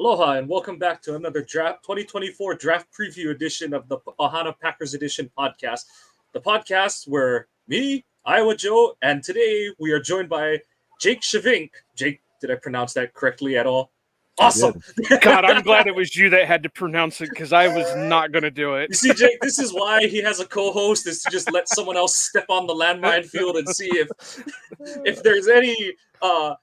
Aloha and welcome back to another draft 2024 draft preview edition of the Ohana Packers Edition podcast. The podcast where me, Iowa Joe, and today we are joined by Jake Schyvinck. Jake, did I pronounce that correctly at all? Awesome. God, I'm glad it was you that had to pronounce it because I was not going to do it. You see, Jake, this is why he has a co-host, is to just let someone else step on the landmine field and see if there's any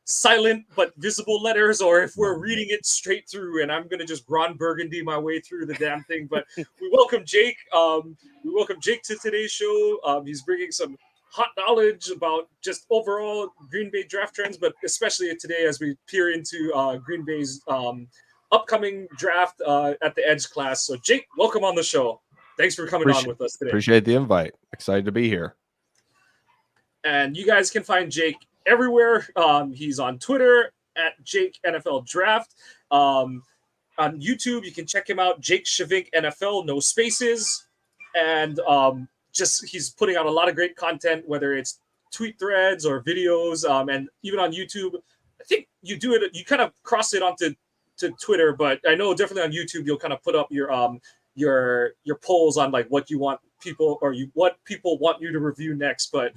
silent but visible letters, or if we're reading it straight through, and I'm going to just Ron Burgundy my way through the damn thing. But we welcome Jake. We welcome Jake to today's show. He's bringing some hot knowledge about just overall Green Bay draft trends, but especially today as we peer into Green Bay's upcoming draft at the Edge class. So, Jake, welcome on the show. Thanks for coming on with us today. Appreciate the invite. Excited to be here. And you guys can find Jake everywhere. He's on Twitter at Jake NFL Draft. On YouTube, you can check him out, Jake Schyvinck NFL, no spaces. And he's putting out a lot of great content, whether it's tweet threads or videos. And even on YouTube, I think you do it. You kind of cross it onto Twitter, but I know definitely on YouTube you'll kind of put up your polls on like what you want people what people want you to review next. But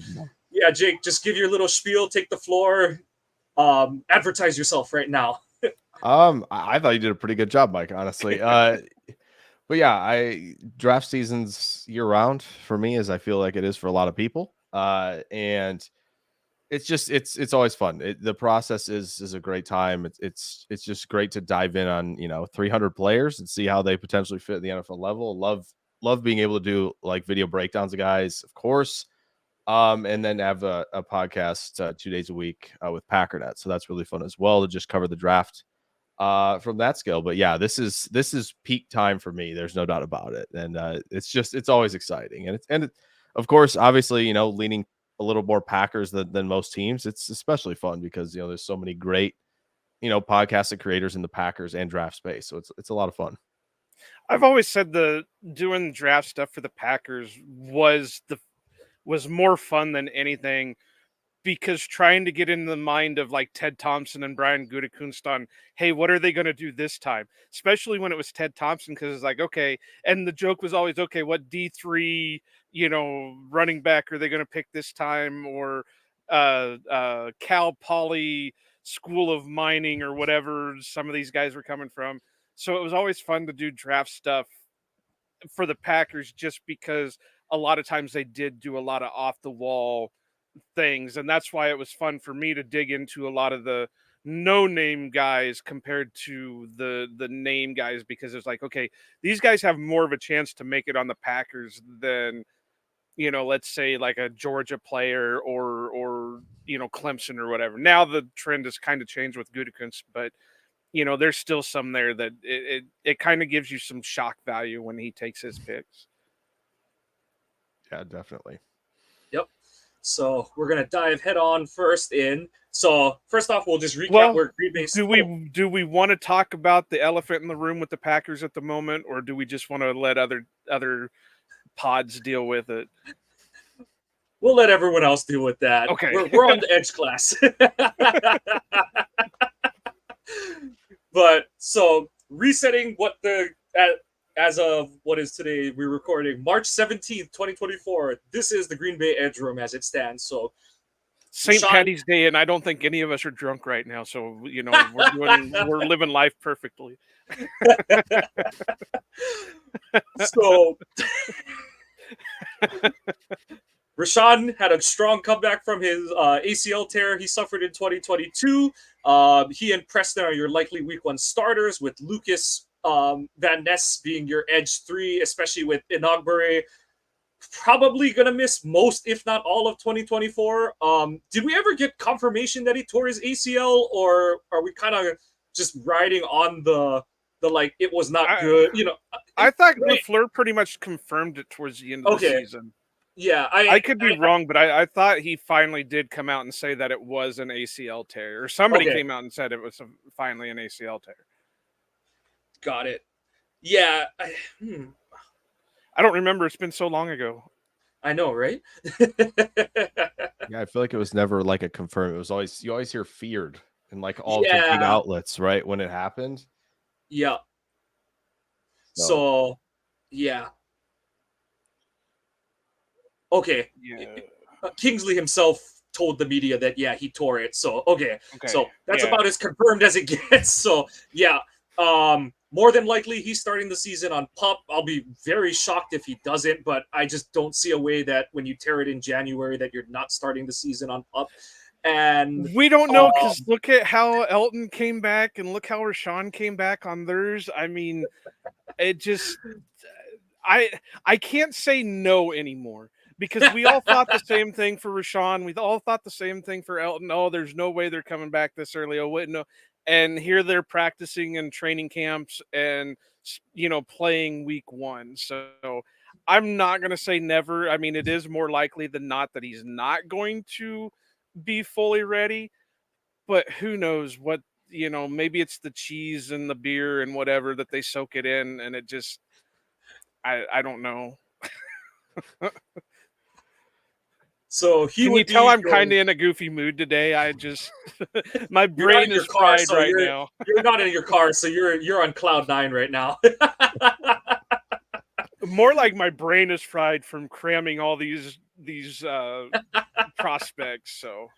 yeah, Jake, just give your little spiel, take the floor, advertise yourself right now. I thought you did a pretty good job, Mike, honestly. But yeah, draft season's year round for me, as I feel like it is for a lot of people. And it's always fun. The process is a great time. It's just great to dive in on 300 players and see how they potentially fit at the NFL level. Love being able to do like video breakdowns of guys, of course. And then have a podcast 2 days a week with Packernet. So that's really fun as well to just cover the draft from that scale. But yeah, this is peak time for me. There's no doubt about it. And it's always exciting. And of course, obviously, leaning a little more Packers than most teams. It's especially fun because, there's so many great, podcasts and creators in the Packers and draft space. So it's a lot of fun. I've always said doing draft stuff for the Packers was more fun than anything, because trying to get in the mind of like Ted Thompson and Brian Gutekunst on, hey, what are they going to do this time? Especially when it was Ted Thompson, because it's like, okay. And the joke was always, okay, what D3, running back are they going to pick this time? Or Cal Poly School of Mining or whatever some of these guys were coming from. So it was always fun to do draft stuff for the Packers, just because a lot of times they did do a lot of off the wall things. And that's why it was fun for me to dig into a lot of the no-name guys compared to the name guys, because it's like, okay, these guys have more of a chance to make it on the Packers than, let's say like a Georgia player or Clemson or whatever. Now the trend has kind of changed with Gutekunst, but there's still some there that it kind of gives you some shock value when he takes his picks. Yeah, definitely. Yep. So we're gonna dive head on first in. So first off, we'll just recap where Green Bay. Do we want to talk about the elephant in the room with the Packers at the moment, or do we just want to let other pods deal with it? We'll let everyone else deal with that. Okay, we're on the Edge class. But so resetting as of what is today, we're recording March 17th, 2024. This is the Green Bay Edge Room as it stands. So St. Patty's Day, and I don't think any of us are drunk right now. So, we're living life perfectly. So Rashawn had a strong comeback from his ACL tear he suffered in 2022. He and Preston are your likely week 1 starters, with Lucas Van Ness being your edge 3, especially with Inagbare probably going to miss most, if not all, of 2024. Did we ever get confirmation that he tore his ACL, or are we kind of just riding on the like it was not good? I thought LaFleur pretty much confirmed it towards the end of the season. Yeah, I could be wrong, but I thought he finally did come out and say that it was an ACL tear, or somebody came out and said it was finally an ACL tear. Got it. Yeah. I don't remember. It's been so long ago. I know, right? Yeah, I feel like it was never like a confirmed. It was always, you always hear feared in like all the big outlets, right? When it happened. Yeah. So, yeah. Okay. Yeah. Kingsley himself told the media that, yeah, he tore it. So, okay. Okay. So that's Yeah. about as confirmed as it gets. So, yeah. More than likely, he's starting the season on PUP. I'll be very shocked if he doesn't, but I just don't see a way that when you tear it in January that you're not starting the season on PUP. And We don't know because look at how Elton came back and look how Rashawn came back on theirs. I mean, it just I can't say no anymore because we all thought the same thing for Rashawn. We all thought the same thing for Elton. Oh, there's no way they're coming back this early. Oh, wait, no. And here they're practicing in training camps and playing week 1. So I'm not going to say never. I mean, it is more likely than not that he's not going to be fully ready, but who knows what, maybe it's the cheese and the beer and whatever that they soak it in, and it just I don't know. so he Can would you tell be I'm kind of in a goofy mood today? I just my you're not brain in your is car, fried so right now. you're not in your car, so you're on cloud 9 right now. More like my brain is fried from cramming all these prospects. So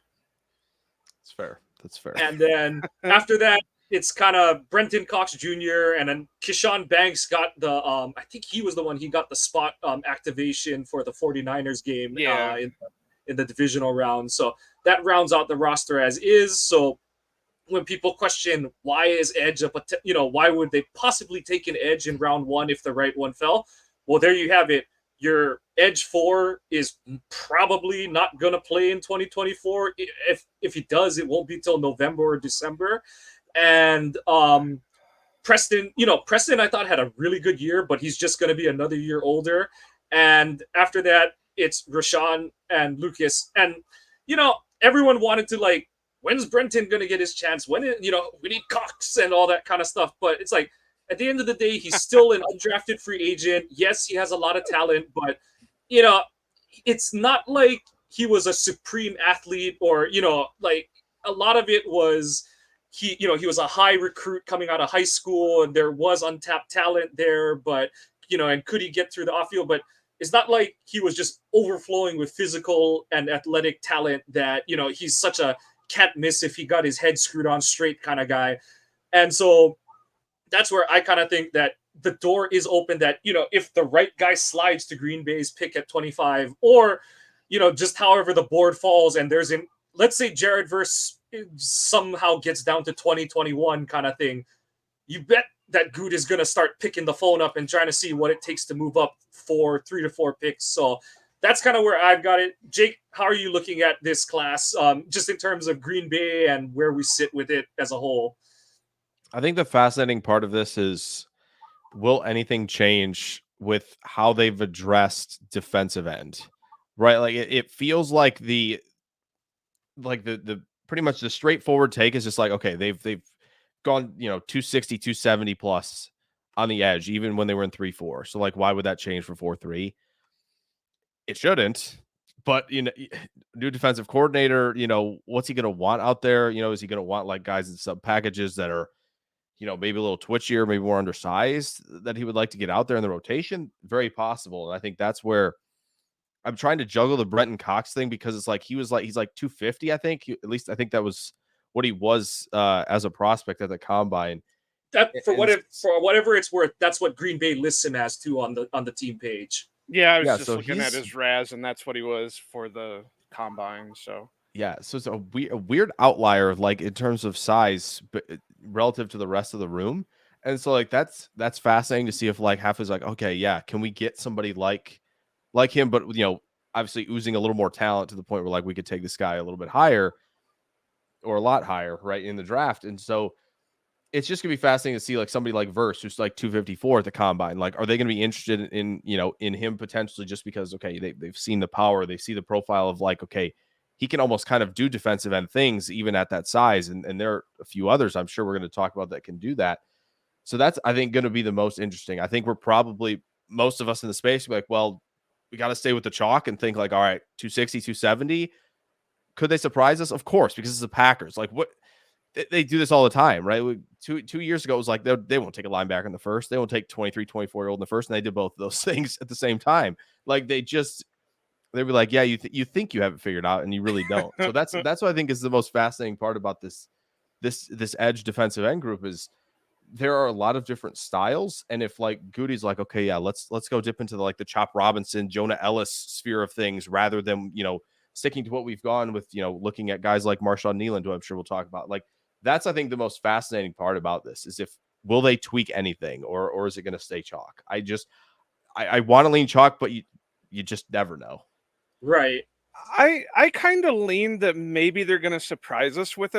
That's fair. That's fair. And then after that, it's kind of Brenton Cox Jr. and then Keyshawn Banks got the I think he was the one he got the spot activation for the 49ers game yeah, in the divisional round. So that rounds out the roster as is. So when people question why is Edge why would they possibly take an Edge in round 1 if the right one fell? Well, there you have it. Your Edge 4 is probably not going to play in 2024. If he does, it won't be till November or December. And Preston, Preston I thought had a really good year, but he's just going to be another year older. And after that, it's Rashawn and Lucas. And, everyone wanted to when's Brenton going to get his chance? When, we need Cox and all that kind of stuff. But it's like, at the end of the day, he's still an undrafted free agent. Yes, he has a lot of talent, but, it's not like he was a supreme athlete or, a lot of it was he was a high recruit coming out of high school and there was untapped talent there, but, and could he get through the off field? But it's not like he was just overflowing with physical and athletic talent that, he's such a can't miss if he got his head screwed on straight kind of guy. And so that's where I kind of think that the door is open that, if the right guy slides to Green Bay's pick at 25 or, just however the board falls and let's say Jared Verse somehow gets down to 2021 kind of thing, you bet that Good is going to start picking the phone up and trying to see what it takes to move up 3 to 4 picks. So that's kind of where I've got it. Jake, how are you looking at this class, just in terms of Green Bay and where we sit with it as a whole? I think the fascinating part of this is, will anything change with how they've addressed defensive end? Right? Like it feels like the pretty much the straightforward take is just like, okay, they've gone, 260, 270 plus on the edge, even when they were in 3-4. So like, why would that change for 4-3? It shouldn't. But new defensive coordinator, what's he going to want out there? Is he going to want like guys in sub packages that are, maybe a little twitchier, maybe more undersized that he would like to get out there in the rotation? Very possible. And I think that's where I'm trying to juggle the Brenton Cox thing because it's like he's like 250, I think. At least I think that was what he was as a prospect at the combine. That for whatever it's worth, that's what Green Bay lists him as too on the team page. Yeah, I was just looking at his RAS, and that's what he was for the combine. So yeah, so it's a weird outlier, like in terms of size, but relative to the rest of the room. And so like that's fascinating to see if like half is like, okay, yeah, can we get somebody like him, but obviously oozing a little more talent to the point where like we could take this guy a little bit higher or a lot higher, right, in the draft. And so it's just gonna be fascinating to see like somebody like Verse, who's like 254 at the combine. Like, are they gonna be interested in in him potentially just because they've seen the power, they see the profile of like, okay, he can almost kind of do defensive end things even at that size. And there are a few others I'm sure we're going to talk about that can do that. So that's, I think, going to be the most interesting. I think we're probably, most of us in the space, be like, well, we got to stay with the chalk and think like, all right, 260, 270. Could they surprise us? Of course, because it's the Packers. Like, what they do this all the time, right? 2 years ago, it was like they won't take a linebacker in the first. They won't take 23, 24-year-old in the first, and they did both of those things at the same time. Like they'd be like, yeah, you think you have it figured out, and you really don't. So that's what I think is the most fascinating part about this edge defensive end group is there are a lot of different styles. And if like Goody's like, okay, yeah, let's go dip into the Chop Robinson, Jonah Ellis sphere of things rather than, sticking to what we've gone with, looking at guys like Marshawn Nealand, who I'm sure we'll talk about. Like that's, I think, the most fascinating part about this is will they tweak anything or is it going to stay chalk? I want to lean chalk, but you just never know. Right. I kind of lean that maybe they're going to surprise us with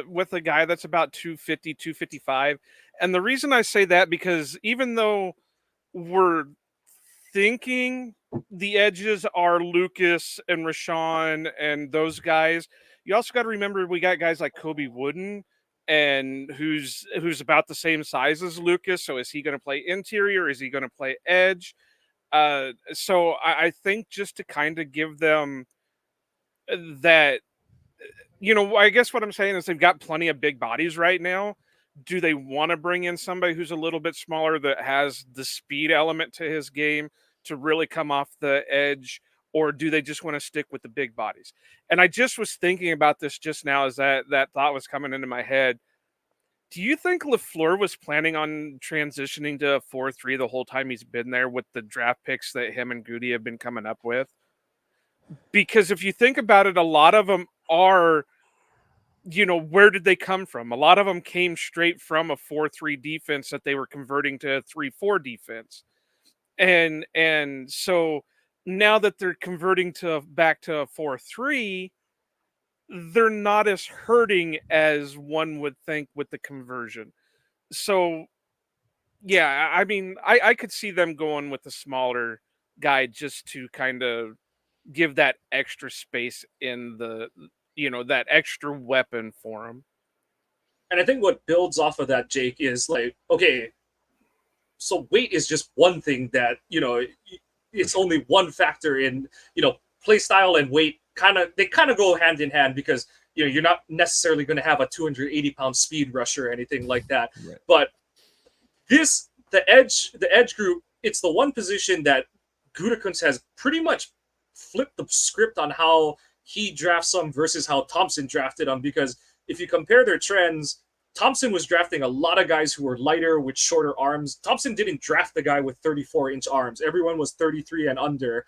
with a guy that's about 250, 255. And the reason I say that, because even though we're thinking the edges are Lucas and Rashawn and those guys, you also got to remember we got guys like Kobe Wooden, and who's about the same size as Lucas. So is he going to play interior? Is he going to play edge? So I think just to kind of give them that, I guess what I'm saying is they've got plenty of big bodies right now. Do they want to bring in somebody who's a little bit smaller that has the speed element to his game to really come off the edge, or do they just want to stick with the big bodies? And I just was thinking about this just now as that thought was coming into my head. Do you think LaFleur was planning on transitioning to a 4-3 the whole time he's been there with the draft picks that him and Goody have been coming up with? Because if you think about it, a lot of them are, where did they come from? A lot of them came straight from a 4-3 defense that they were converting to a 3-4 defense. And so now that they're converting back to a 4-3, they're not as hurting as one would think with the conversion. So yeah, I mean, I could see them going with a smaller guy just to kind of give that extra space in that extra weapon for him. And I think what builds off of that, Jake, is like, okay, so weight is just one thing that, it's only one factor in, play style and weight they kind of go hand in hand because, you're not necessarily going to have a 280-pound speed rusher or anything like that. Right. But the edge group, it's the one position that Gutekunst has pretty much flipped the script on how he drafts them versus how Thompson drafted them. Because if you compare their trends, Thompson was drafting a lot of guys who were lighter with shorter arms. Thompson didn't draft the guy with 34-inch arms. Everyone was 33 and under.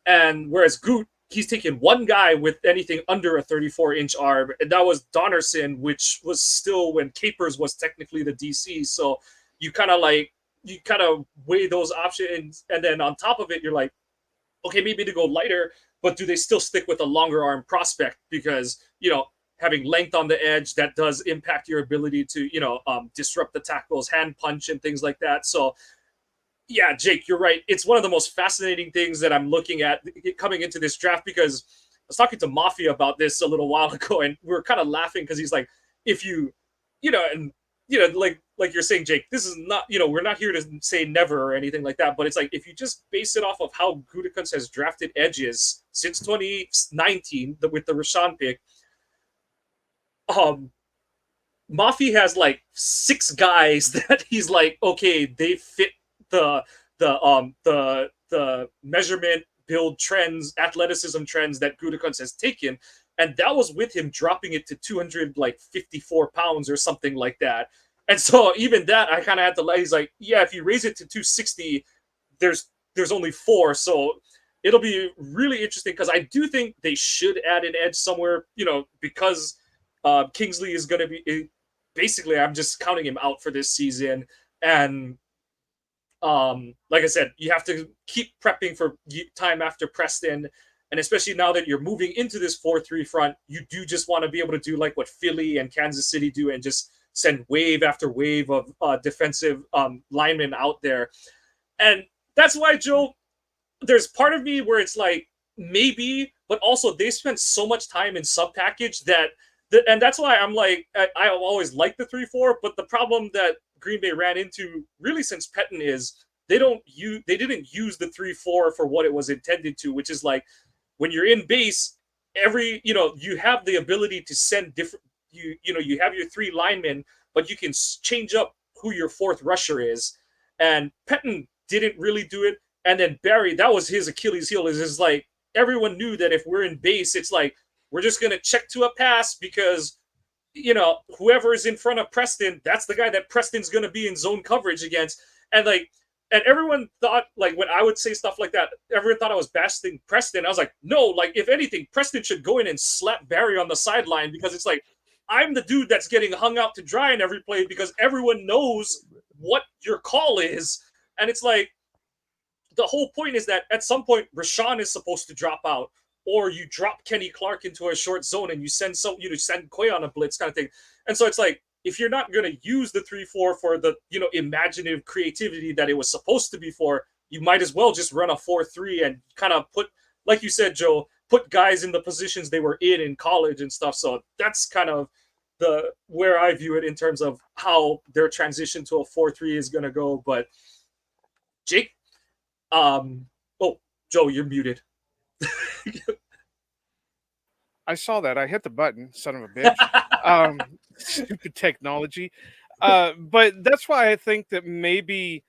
And whereas Goot, he's taken one guy with anything under a 34-inch arm, and that was Donnerson, which was still when Capers was technically the DC. So you kind of weigh those options, and then on top of it, you're like, okay, maybe to go lighter, but do they still stick with a longer arm prospect? Because, having length on the edge, that does impact your ability to, disrupt the tackles, hand punch, and things like that. So, yeah, Jake, you're right. It's one of the most fascinating things that I'm looking at coming into this draft, because I was talking to Mafia about this a little while ago, and we were kind of laughing because he's like, if like you're saying, Jake, this is not, we're not here to say never or anything like that, but it's like, if you just base it off of how Gutekunst has drafted edges since 2019 with the Rashawn pick, Mafi has like 6 guys that he's like, okay, they fit the measurement, build trends, athleticism trends that Gutekunst has taken, and that was with him dropping it to 254 pounds or something like that. And so even that, I kind of had to let. He's like, yeah, if you raise it to 260, there's only 4, so it'll be really interesting, because I do think they should add an edge somewhere, because Kingsley is going to be basically, I'm just counting him out for this season. And like I said, you have to keep prepping for time after Preston. And especially now that you're moving into this 4-3 front, you do just want to be able to do like what Philly and Kansas City do and just send wave after wave of defensive linemen out there. And that's why, Joe, there's part of me where it's like, maybe, but also they spent so much time in sub package that and that's why I'm like, I always liked the 3-4, but the problem that Green Bay ran into really since Pettin is they didn't use the 3-4 for what it was intended to, which is like, when you're in base, you have the ability to send different, you have your 3 linemen, but you can change up who your 4th rusher is. And Pettin didn't really do it. And then Barry, that was his Achilles heel. Is like everyone knew that if we're in base, it's like we're just gonna check to a pass because whoever is in front of Preston, that's the guy that Preston's gonna be in zone coverage against. And like, and everyone thought, like, when I would say stuff like that, everyone thought I was bashing Preston. I was like, no, like, if anything, Preston should go in and slap Barry on the sideline, because it's like, I'm the dude that's getting hung out to dry in every play because everyone knows what your call is. And it's like, the whole point is that at some point, Rashawn is supposed to drop out, or you drop Kenny Clark into a short zone and you send Quay on a blitz kind of thing. And so it's like, if you're not going to use the 3-4 for the, imaginative creativity that it was supposed to be for, you might as well just run a 4-3 and kind of put, like you said, Joe, put guys in the positions they were in college and stuff. So that's kind of where I view it in terms of how their transition to a 4-3 is going to go. But Jake, Joe, you're muted. I saw that. I hit the button, son of a bitch. Stupid technology. But that's why I think that maybe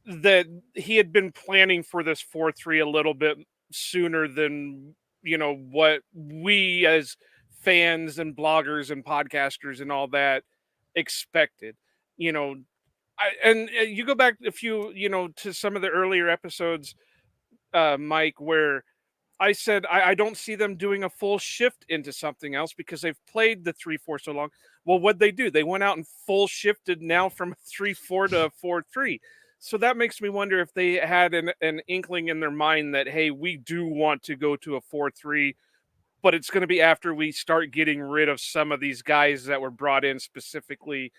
that he had been planning for this 4-3 a little bit sooner than, what we as fans and bloggers and podcasters and all that expected. And you go back a few, to some of the earlier episodes, Mike, where I said I don't see them doing a full shift into something else because they've played the 3-4 so long. Well, what'd they do? They went out and full shifted now from a 3-4 to a 4-3. So that makes me wonder if they had an inkling in their mind that, hey, we do want to go to a 4-3, but it's going to be after we start getting rid of some of these guys that were brought in specifically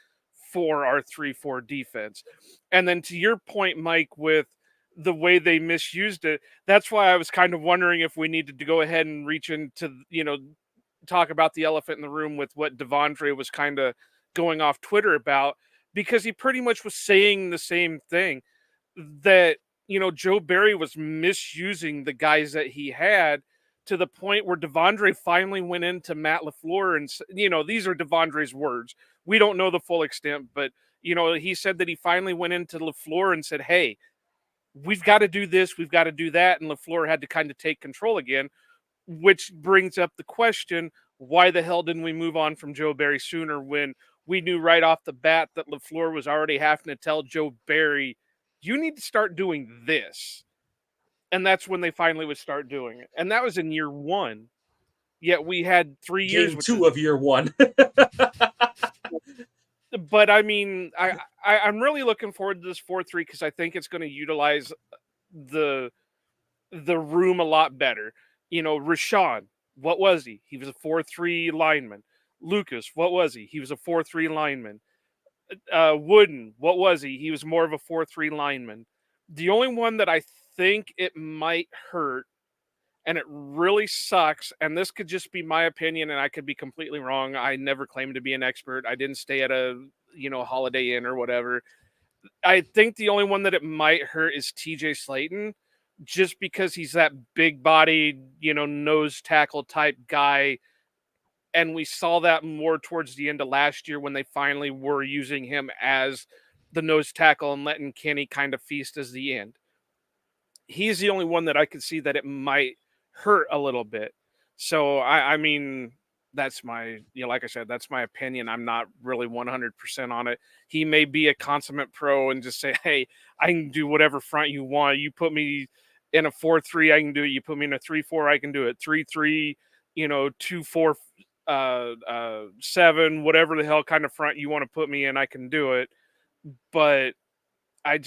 for our 3-4 defense. And then to your point, Mike, with the way they misused it, that's why I was kind of wondering if we needed to go ahead and reach into, talk about the elephant in the room with what Devondre was kind of going off Twitter about, because he pretty much was saying the same thing, that, Joe Barry was misusing the guys that he had, to the point where Devondre finally went into Matt LaFleur and, these are Devondre's words. We don't know the full extent, but, he said that he finally went into LaFleur and said, hey, we've got to do this, we've got to do that. And LaFleur had to kind of take control again, which brings up the question, why the hell didn't we move on from Joe Barry sooner, when we knew right off the bat that LaFleur was already having to tell Joe Barry, you need to start doing this. And that's when they finally would start doing it. And that was in year 1. Yet we had 3 years. Game 2 of year 1. But I mean, I'm really looking forward to this 4-3 because I think it's going to utilize the room a lot better. Rashawn, what was he? He was a 4-3 lineman. Lucas, what was he? He was a 4-3 lineman. Wooden, what was he? He was more of a 4-3 lineman. The only one that I think it might hurt, and it really sucks, and this could just be my opinion, and I could be completely wrong. I never claimed to be an expert. I didn't stay at a, Holiday Inn or whatever. I think the only one that it might hurt is TJ Slayton, just because he's that big-bodied, nose tackle type guy, and we saw that more towards the end of last year when they finally were using him as the nose tackle and letting Kenny kind of feast as the end. He's the only one that I could see that it might hurt a little bit. So I mean, that's my, like I said, that's my opinion. I'm not really 100% on it. He may be a consummate pro and just say, hey, I can do whatever front you want. You put me in a 4-3, I can do it. You put me in a 3-4, I can do it. 3-3, 2-4, 7, whatever the hell kind of front you want to put me in, I can do it. But I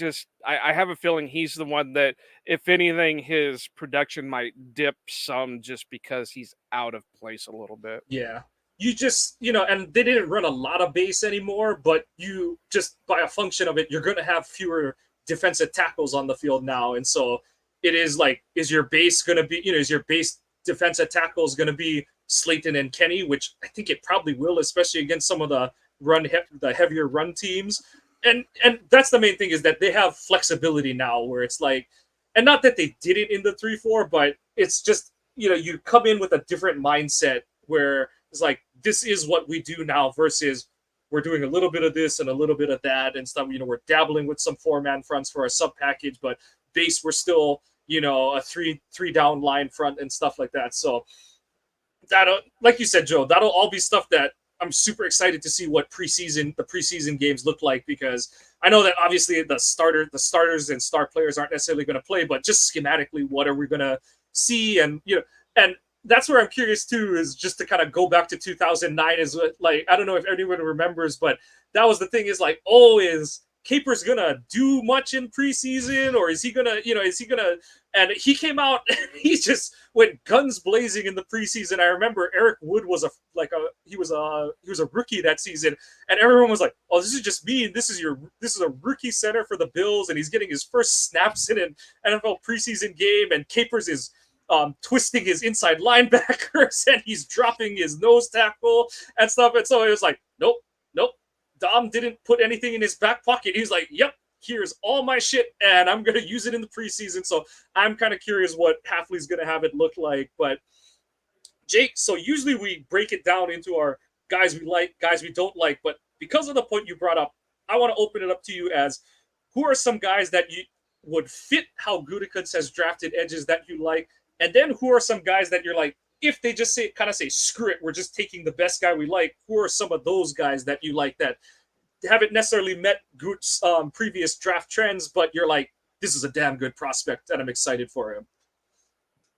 have a feeling he's the one that, if anything, his production might dip some just because he's out of place a little bit. Yeah. You just, and they didn't run a lot of base anymore, but you just, by a function of it, you're going to have fewer defensive tackles on the field now. And so it is like, is your base going to be, is your base defensive tackles going to be Slayton and Kenny, which I think it probably will, especially against some of the heavier run teams. And that's the main thing, is that they have flexibility now, where it's like, and not that they did it in the 3-4, but it's just, you come in with a different mindset where It's like, this is what we do now versus we're doing a little bit of this and a little bit of that and stuff. We're dabbling with some 4-man fronts for a sub package, but base we're still, a three down line front and stuff like that. So that'll, like you said, Joe, that'll all be stuff that I'm super excited to see what the preseason games look like, because I know that obviously the starters and star players aren't necessarily going to play, but just schematically, what are we going to see? And and that's where I'm curious too, is just to kind of go back to 2009. Is like, I don't know if anyone remembers, but that was the thing, is like, is Capers gonna do much in preseason, or is he gonna, and he came out and he just went guns blazing in the preseason. I remember Eric Wood was a rookie that season, and everyone was like, "Oh, this is just me. This is a rookie center for the Bills, and he's getting his first snaps in an NFL preseason game, and Capers is twisting his inside linebackers and he's dropping his nose tackle and stuff." And so it was like, nope. Dom didn't put anything in his back pocket. He's like, yep, here's all my shit, and I'm going to use it in the preseason. So I'm kind of curious what Halfley's going to have it look like. But Jake, so usually we break it down into our guys we like, guys we don't like. But because of the point you brought up, I want to open it up to you as, who are some guys that you would fit how Gutekunst has drafted edges that you like? And then who are some guys that you're like, if they just say, screw it, we're just taking the best guy we like, who are some of those guys that you like that haven't necessarily met Goot's previous draft trends, but you're like, this is a damn good prospect and I'm excited for him?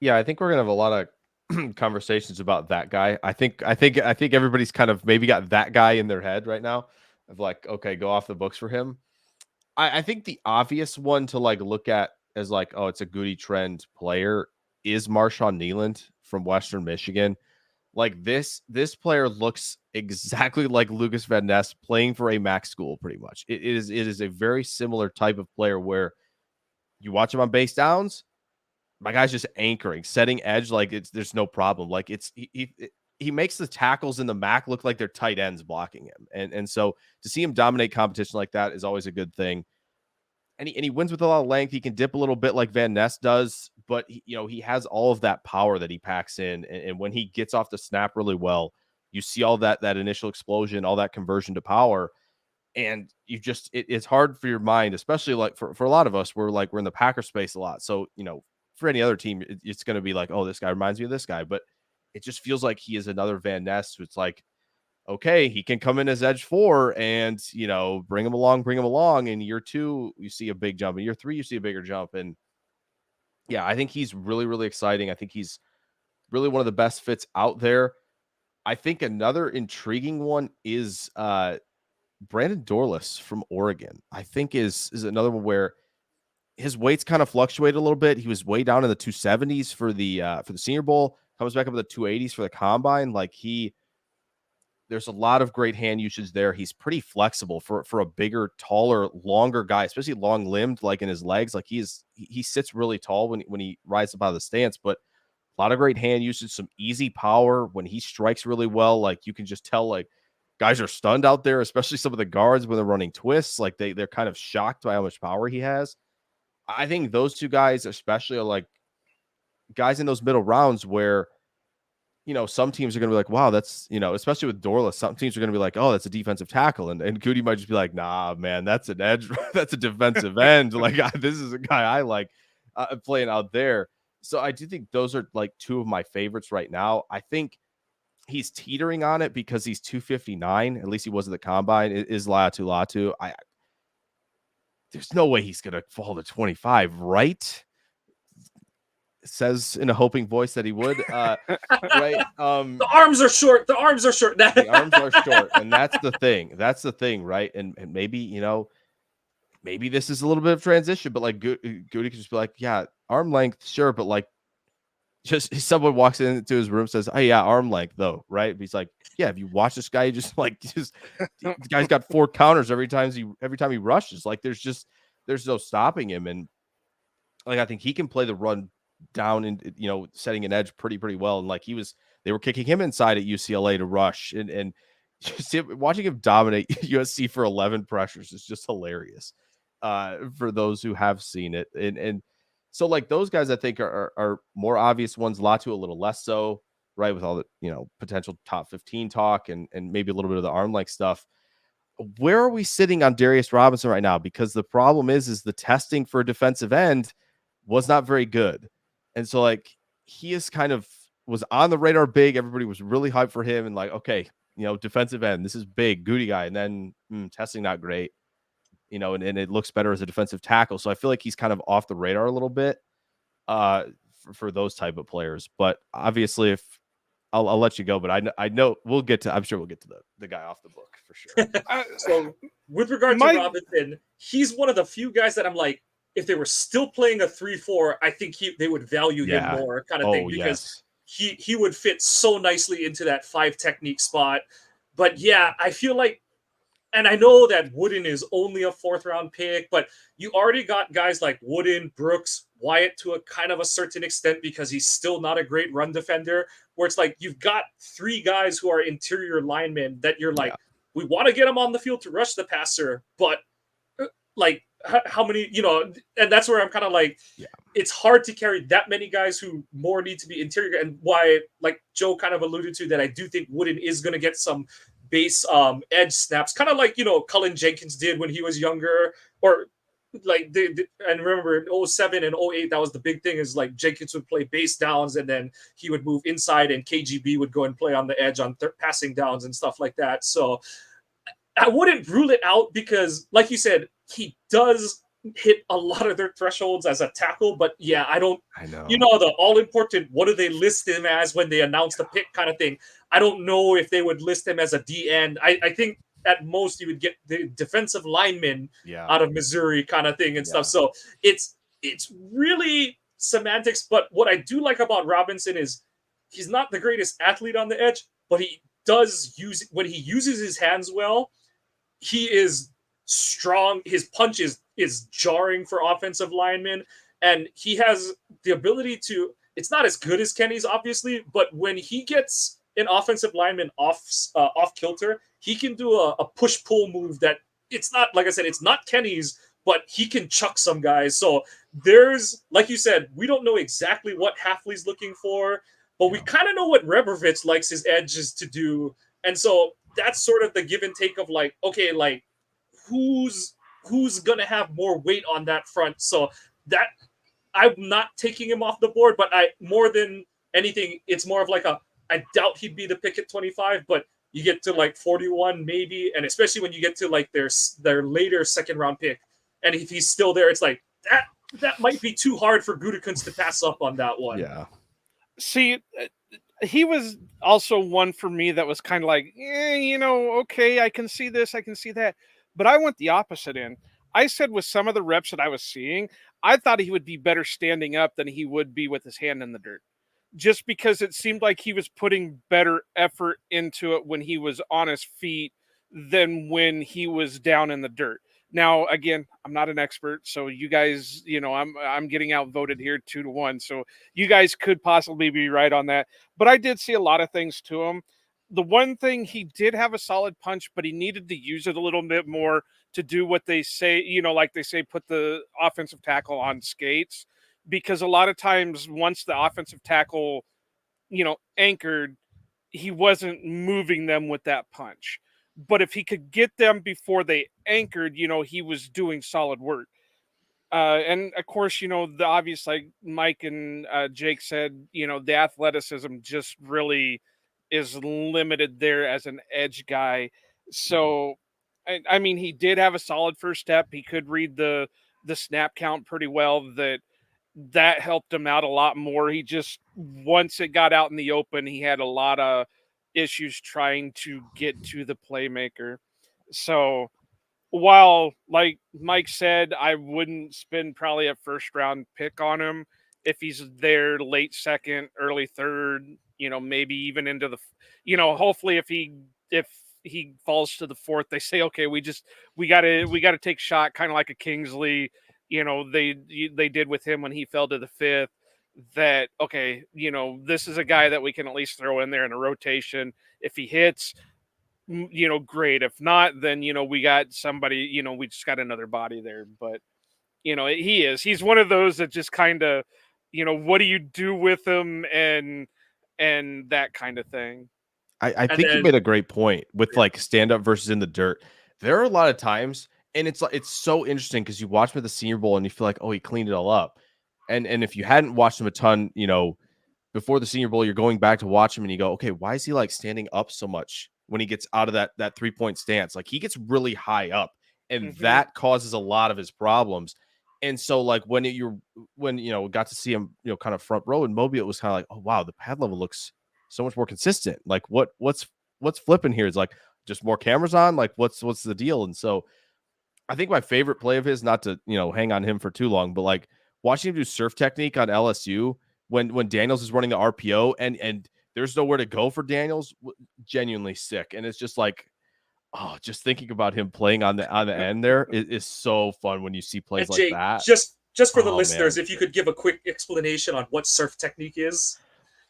Yeah, I think we're gonna have a lot of conversations about that guy. I think everybody's kind of maybe got that guy in their head right now of like, okay, go off the books for him. I think the obvious one to like look at as like, oh, it's a Goody trend player is Marshawn Nealand from Western Michigan. Like this player looks exactly like Lucas Van Ness playing for a MAC school, pretty much. It is a very similar type of player where you watch him on base downs, my guy's just anchoring, setting edge, like there's no problem. Like he makes the tackles in the MAC look like they're tight ends blocking him. And so to see him dominate competition like that is always a good thing. And he wins with a lot of length. He can dip a little bit like Van Ness does, but he has all of that power that he packs in. And when he gets off the snap really well, you see all that initial explosion, all that conversion to power. And you just, it's hard for your mind, especially like for a lot of us, we're in the Packer space a lot. So, for any other team, it's going to be like, oh, this guy reminds me of this guy. But it just feels like he is another Van Ness. It's like, okay, he can come in as edge 4 and, bring him along. In year 2, you see a big jump. In year 3, you see a bigger jump. And yeah, I think he's really, really exciting. I think he's really one of the best fits out there. I think another intriguing one is Brandon Dorlus from Oregon. I think is another one where his weight's kind of fluctuated a little bit. He was way down in the 270s for the Senior Bowl, comes back up to the 280s for the combine. Like there's a lot of great hand usage there. He's pretty flexible for a bigger, taller, longer guy, especially long limbed, like in his legs. Like he sits really tall when he rides up out of the stance, but a lot of great hand usage, some easy power when he strikes really well. Like you can just tell, like guys are stunned out there, especially some of the guards when they're running twists. Like they're kind of shocked by how much power he has. I think those two guys, especially, are like guys in those middle rounds where, some teams are going to be like, wow, that's, especially with Dorlus, some teams are going to be like, oh, that's a defensive tackle. And Goody might just be like, nah, man, that's an edge. That's a defensive end. Like, this is a guy I like playing out there. So I do think those are like two of my favorites right now. I think he's teetering on it because he's 259. At least he was at the combine. Is Latu. There's no way he's going to fall to 25, right? Says in a hoping voice that he would, right? The arms are short. The arms are short, and that's the thing, right? And maybe maybe this is a little bit of transition, but like Goody could just be like, yeah, arm length, sure, but like just someone walks into his room, says, oh yeah, arm length though, right? But he's like, yeah, if you watch this guy, the guy's got 4 counters every time he rushes. Like there's no stopping him, and like I think he can play the run down and setting an edge pretty well. And like they were kicking him inside at UCLA to rush, and just watching him dominate USC for 11 pressures is just hilarious for those who have seen it. And so like those guys I think are more obvious ones. Latu a little less so, right? With all the, potential top 15 talk and maybe a little bit of the arm length stuff. Where are we sitting on Darius Robinson right now? Because the problem is the testing for a defensive end was not very good. And so like he is kind of was on the radar big. Everybody was really hyped for him and like, okay, defensive end, this is big, Goody guy. And then testing not great, and it looks better as a defensive tackle. So I feel like he's kind of off the radar a little bit for those type of players. But obviously if I'll let you go, but I know I'm sure we'll get to the guy off the book for sure. So with regard to Robinson, he's one of the few guys that I'm like, if they were still playing a 3-4, I think they would value him more kind of thing, because he would fit so nicely into that 5 technique spot. But yeah, I feel like, and I know that Wooden is only a 4th round pick, but you already got guys like Wooden, Brooks, Wyatt to a kind of a certain extent, because he's still not a great run defender, where it's like you've got 3 guys who are interior linemen that you're like, we want to get them on the field to rush the passer, but like how many, and that's where I'm kind of like, it's hard to carry that many guys who more need to be interior. And why, like Joe kind of alluded to, that I do think Wooden is going to get some base edge snaps, kind of like, Cullen Jenkins did when he was younger, or like and remember in 07 and 08, that was the big thing, is like Jenkins would play base downs and then he would move inside and KGB would go and play on the edge on passing downs and stuff like that. So I wouldn't rule it out, because like you said, he does hit a lot of their thresholds as a tackle. But yeah, I know the all important, what do they list him as when they announce the pick kind of thing. I don't know if they would list him as a D end. I think at most you would get the defensive lineman out of Missouri kind of thing and stuff. So it's really semantics. But what I do like about Robinson is he's not the greatest athlete on the edge, but he does use, when he uses his hands well, he is strong. His punch is jarring for offensive linemen, and he has the ability to, it's not as good as Kenny's obviously, but when he gets an offensive lineman off kilter, he can do a push pull move that, it's not, like I said, it's not Kenny's, but he can chuck some guys. So there's, like you said, we don't know exactly what Hafley's looking for, but we kind of know what Rebrovich likes his edges to do. And so that's sort of the give and take of like, okay, like who's gonna have more weight on that front. So that, I'm not taking him off the board, but I, more than anything, it's more of like I doubt he'd be the pick at 25, but you get to like 41 maybe, and especially when you get to like their later 2nd round pick, and if he's still there, it's like that might be too hard for Gutekunst to pass up on that one. Yeah. See, he was also one for me that was kind of like, okay, I can see this, I can see that. But I went the opposite in. I said with some of the reps that I was seeing, I thought he would be better standing up than he would be with his hand in the dirt. Just because it seemed like he was putting better effort into it when he was on his feet than when he was down in the dirt. Now, again, I'm not an expert, so you guys, I'm getting outvoted here 2-1. So you guys could possibly be right on that. But I did see a lot of things to him. The one thing, he did have a solid punch, but he needed to use it a little bit more to do what they say, like they say, put the offensive tackle on skates. Because a lot of times once the offensive tackle, anchored, he wasn't moving them with that punch. But if he could get them before they anchored, he was doing solid work. And of course, the obvious, like Mike and Jake said, the athleticism just really is limited there as an edge guy. So, I mean, he did have a solid first step. He could read the snap count pretty well. That helped him out a lot more. He just, once it got out in the open, he had a lot of issues trying to get to the playmaker. So while, like Mike said, I wouldn't spend probably a 1st round pick on him, if he's there late 2nd, early 3rd, maybe even into the, hopefully if he falls to the 4th, they say, okay, we got to take shot, kind of like a Kingsley, they did with him when he fell to the 5th, that, okay, this is a guy that we can at least throw in there in a rotation. If he hits, great. If not, then, we got somebody, we just got another body there. But, he's one of those that just kind of, what do you do with him? And and that kind of thing. I think you made a great point with like stand up versus in the dirt. There are a lot of times, and it's so interesting because you watch him at the Senior Bowl and you feel like, oh, he cleaned it all up. And if you hadn't watched him a ton, before the Senior Bowl, you're going back to watch him and you go, okay, why is he like standing up so much when he gets out of that 3-point stance? Like he gets really high up, and that causes a lot of his problems. And so like when got to see him, kind of front row in Mobile, it was kind of like, oh wow, the pad level looks so much more consistent. Like what's flipping here? Is like just more cameras on? Like what's the deal? And so I think my favorite play of his, not to hang on him for too long, but like watching him do surf technique on LSU when Daniels is running the RPO and there's nowhere to go for Daniels, genuinely sick. And it's just like, oh, just thinking about him playing on the end there is so fun when you see plays and Jake, like that. Just for the listeners, if you could give a quick explanation on what surf technique is.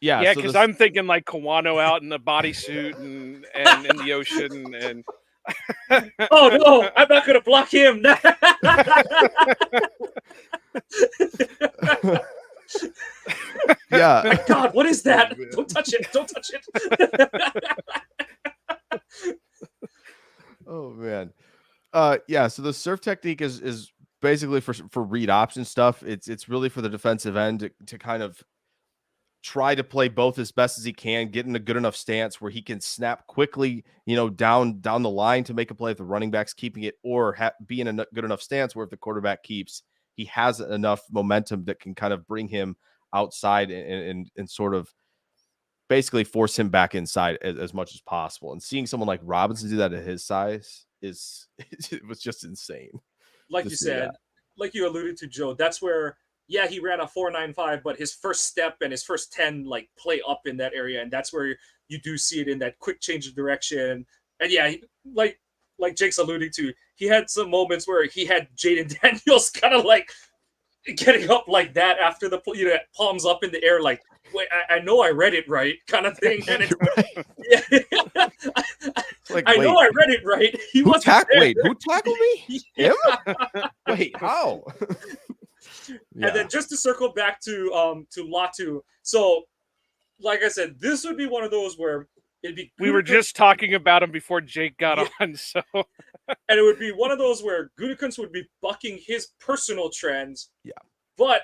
Yeah, because I'm thinking like Kawano out in a bodysuit and in the ocean and. Oh no, I'm not gonna block him. Yeah. My God, what is that? Oh, don't touch it. Don't touch it. Oh man. Yeah, so the surf technique is basically for read option stuff. It's really for the defensive end to kind of try to play both as best as he can, get in a good enough stance where he can snap quickly, down the line to make a play if the running back's keeping it, or be in a good enough stance where if the quarterback keeps, he has enough momentum that can kind of bring him outside and sort of basically force him back inside as much as possible. And seeing someone like Robinson do that at his size it was just insane. Like you said, like you alluded to, Joe, that's where, yeah, he ran a 4.95, but his first step and his first 10 like play up in that area, and that's where you do see it in that quick change of direction. And yeah, like Jake's alluding to, he had some moments where he had Jaden Daniels kind of like getting up like that after the palms up in the air, like, wait, I know I read it right, kind of thing. And I know I read it right. Who tackled me? Him? Wait, how? Yeah. And then just to circle back to Latu. So, like I said, this would be one of those where it'd be. We were just talking about him before Jake got on, so. And it would be one of those where Gutekunst would be bucking his personal trends. Yeah. But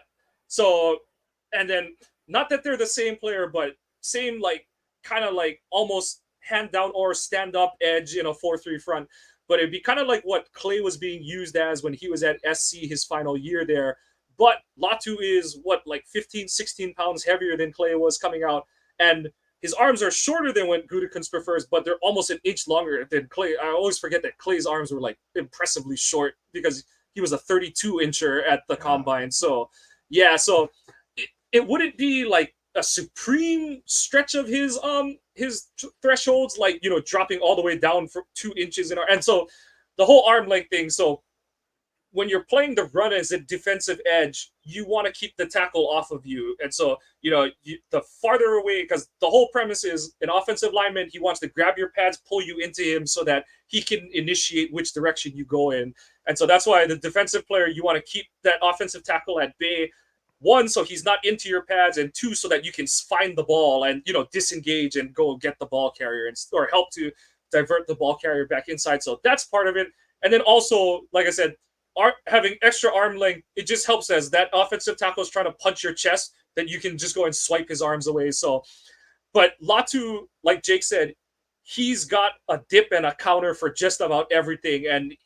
and then not that they're the same player, but same like kind of like almost hand down or stand up edge in a 4-3 front. But it'd be kind of like what Clay was being used as when he was at SC his final year there. But Latu is like 15, 16 pounds heavier than Clay was coming out. And his arms are shorter than what Gutekunst prefers, but they're almost an inch longer than Clay. I always forget that Clay's arms were like impressively short because he was a 32-incher at the combine. So, yeah, so it wouldn't be like a supreme stretch of his thresholds, like, dropping all the way down for 2 inches and so the whole arm length thing. So when you're playing the run as a defensive edge, you want to keep the tackle off of you. And so, the farther away, because the whole premise is an offensive lineman, he wants to grab your pads, pull you into him so that he can initiate which direction you go in. And so that's why the defensive player, you want to keep that offensive tackle at bay. 1, so he's not into your pads, and 2, so that you can find the ball and, disengage and go get the ball carrier or help to divert the ball carrier back inside. So that's part of it. And then also, like I said, having extra arm length, it just helps as that offensive tackle is trying to punch your chest, that you can just go and swipe his arms away. So, but Latu, like Jake said, he's got a dip and a counter for just about everything. And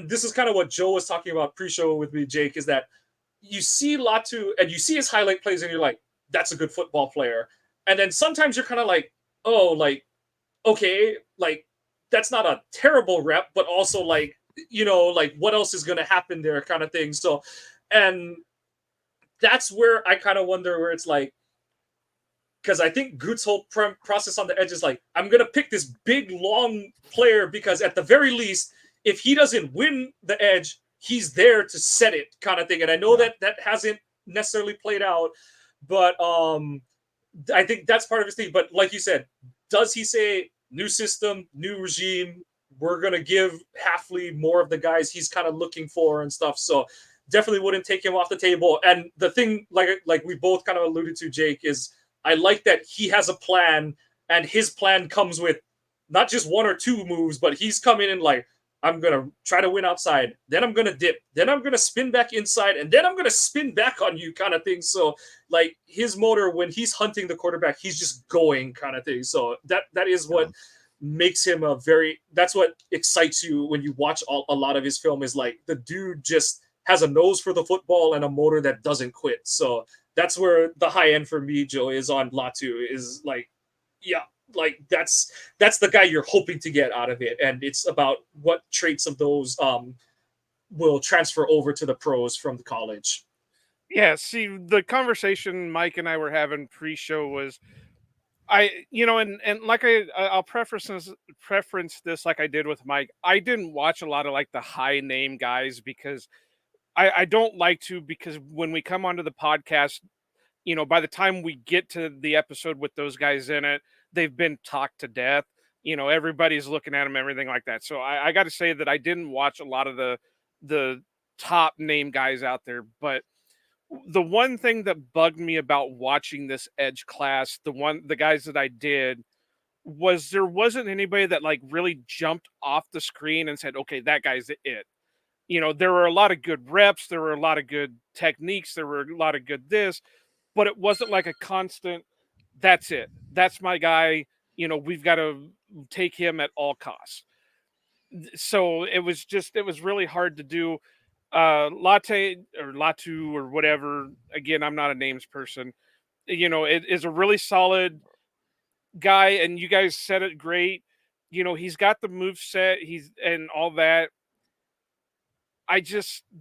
this is kind of what Joe was talking about pre-show with me, Jake, is that you see Latu and you see his highlight plays and you're like, that's a good football player. And then sometimes you're kind of like, oh, like, okay, like, that's not a terrible rep, but also like, like what else is going to happen there kind of thing. So, and that's where I kind of wonder where it's like, because I think Goot's whole process on the edge is like, I'm going to pick this big, long player because at the very least, if he doesn't win the edge, he's there to set it kind of thing. And I know that hasn't necessarily played out, but I think that's part of his thing. But like you said, does he say, new system, new regime, we're going to give Hafley more of the guys he's kind of looking for and stuff. So definitely wouldn't take him off the table. And the thing, like we both kind of alluded to, Jake, is I like that he has a plan, and his plan comes with not just one or two moves, but he's coming in like, I'm gonna try to win outside, then I'm gonna dip, then I'm gonna spin back inside, and then I'm gonna spin back on you, kind of thing. So like his motor when he's hunting the quarterback, he's just going, kind of thing. So that is what makes him that's what excites you when you watch a lot of his film, is like the dude just has a nose for the football and a motor that doesn't quit. So that's where the high end for me, Joe, is on Latu. Is like, yeah, like that's the guy you're hoping to get out of it, and it's about what traits of those will transfer over to the pros from the college. Yeah, see, the conversation Mike and I were having pre-show was and like I'll preference this like I did with Mike. I didn't watch a lot of like the high name guys because I don't like to, because when we come onto the podcast, by the time we get to the episode with those guys in it, they've been talked to death. Everybody's looking at them, everything like that. So I got to say that I didn't watch a lot of the top name guys out there. But the one thing that bugged me about watching this edge class, the guys that I did, was there wasn't anybody that like really jumped off the screen and said, okay, that guy's it. There were a lot of good reps, there were a lot of good techniques, there were a lot of good this, but it wasn't like a constant, that's it. That's my guy. We've got to take him at all costs. So it was really hard to do. Latte or Latu or whatever. Again, I'm not a names person. It is a really solid guy, and you guys said it great. He's got the move set, he's and all that.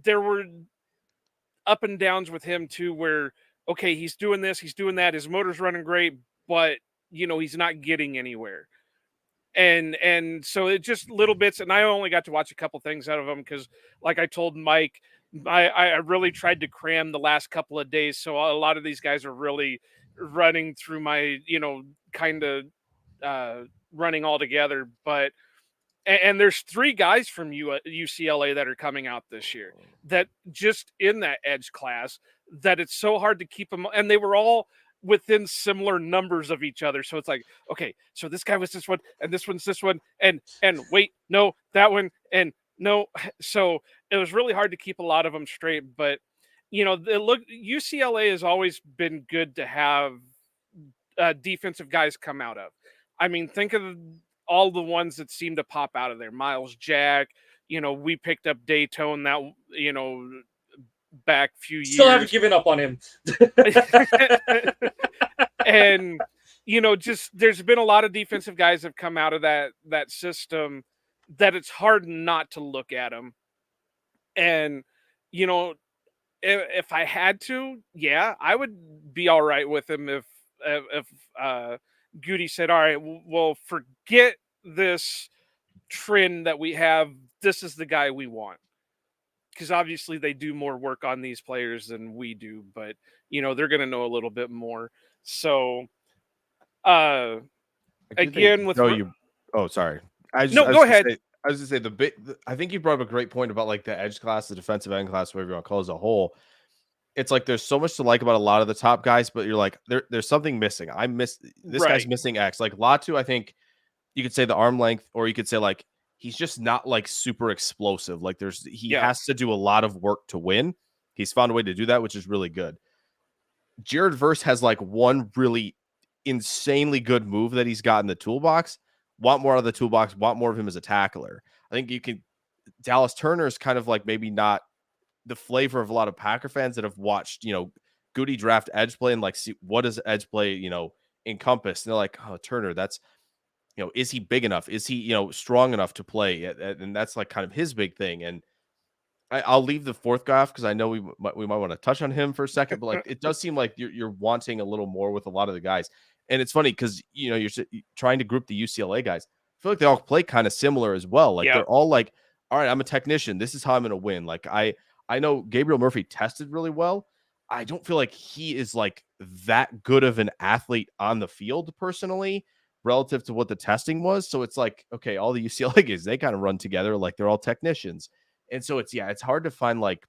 There were up and downs with him too, where okay, he's doing this, he's doing that, his motor's running great, but he's not getting anywhere. And so it just little bits, and I only got to watch a couple things out of him because, like I told Mike, I really tried to cram the last couple of days, so a lot of these guys are really running through my kind of running all together. But and there's 3 guys from UCLA that are coming out this year that just in that edge class that it's so hard to keep them, and they were all within similar numbers of each other. So it's like, okay, so this guy was this one, and this one's this one, and wait, no, that one, and no. So it was really hard to keep a lot of them straight. But UCLA has always been good to have defensive guys come out of. I mean, think of all the ones that seem to pop out of there. Miles Jack, we picked up Daytone that, back few years. Still haven't given up on him. And, just there's been a lot of defensive guys that have come out of that system that it's hard not to look at them. And, if I had to, yeah, I would be all right with him if Goody said, all right, well, forget this trend that we have. This is the guy we want. Because obviously they do more work on these players than we do, but they're going to know a little bit more. So, again, with sorry. Go ahead. I was going to say I think you brought up a great point about like the edge class, the defensive end class, whatever you want to call it as a whole. It's like there's so much to like about a lot of the top guys, but you're like there's something missing. I miss this guy's missing X. Like Latu, I think you could say the arm length, or you could say like he's just not like super explosive. Like he has to do a lot of work to win. He's found a way to do that, which is really good. Jared Verse has like one really insanely good move that he's got in the toolbox. Want more out of the toolbox, want more of him as a tackler. I think Dallas Turner is kind of like maybe not the flavor of a lot of Packer fans that have watched, Goody draft edge play and like see what does edge play, encompass. And they're like, oh, Turner, that's, is he big enough? Is he, strong enough to play? And that's like kind of his big thing. And I'll leave the fourth guy off because I know we might want to touch on him for a second, but like it does seem like you're wanting a little more with a lot of the guys. And it's funny because you're trying to group the UCLA guys. I feel like they all play kind of similar as well. Like they're all like, all right, I'm a technician. This is how I'm going to win. Like I know Gabriel Murphy tested really well. I don't feel like he is like that good of an athlete on the field personally relative to what the testing was. So it's like, okay, all the UCLA guys, they kind of run together like they're all technicians. And so it's hard to find like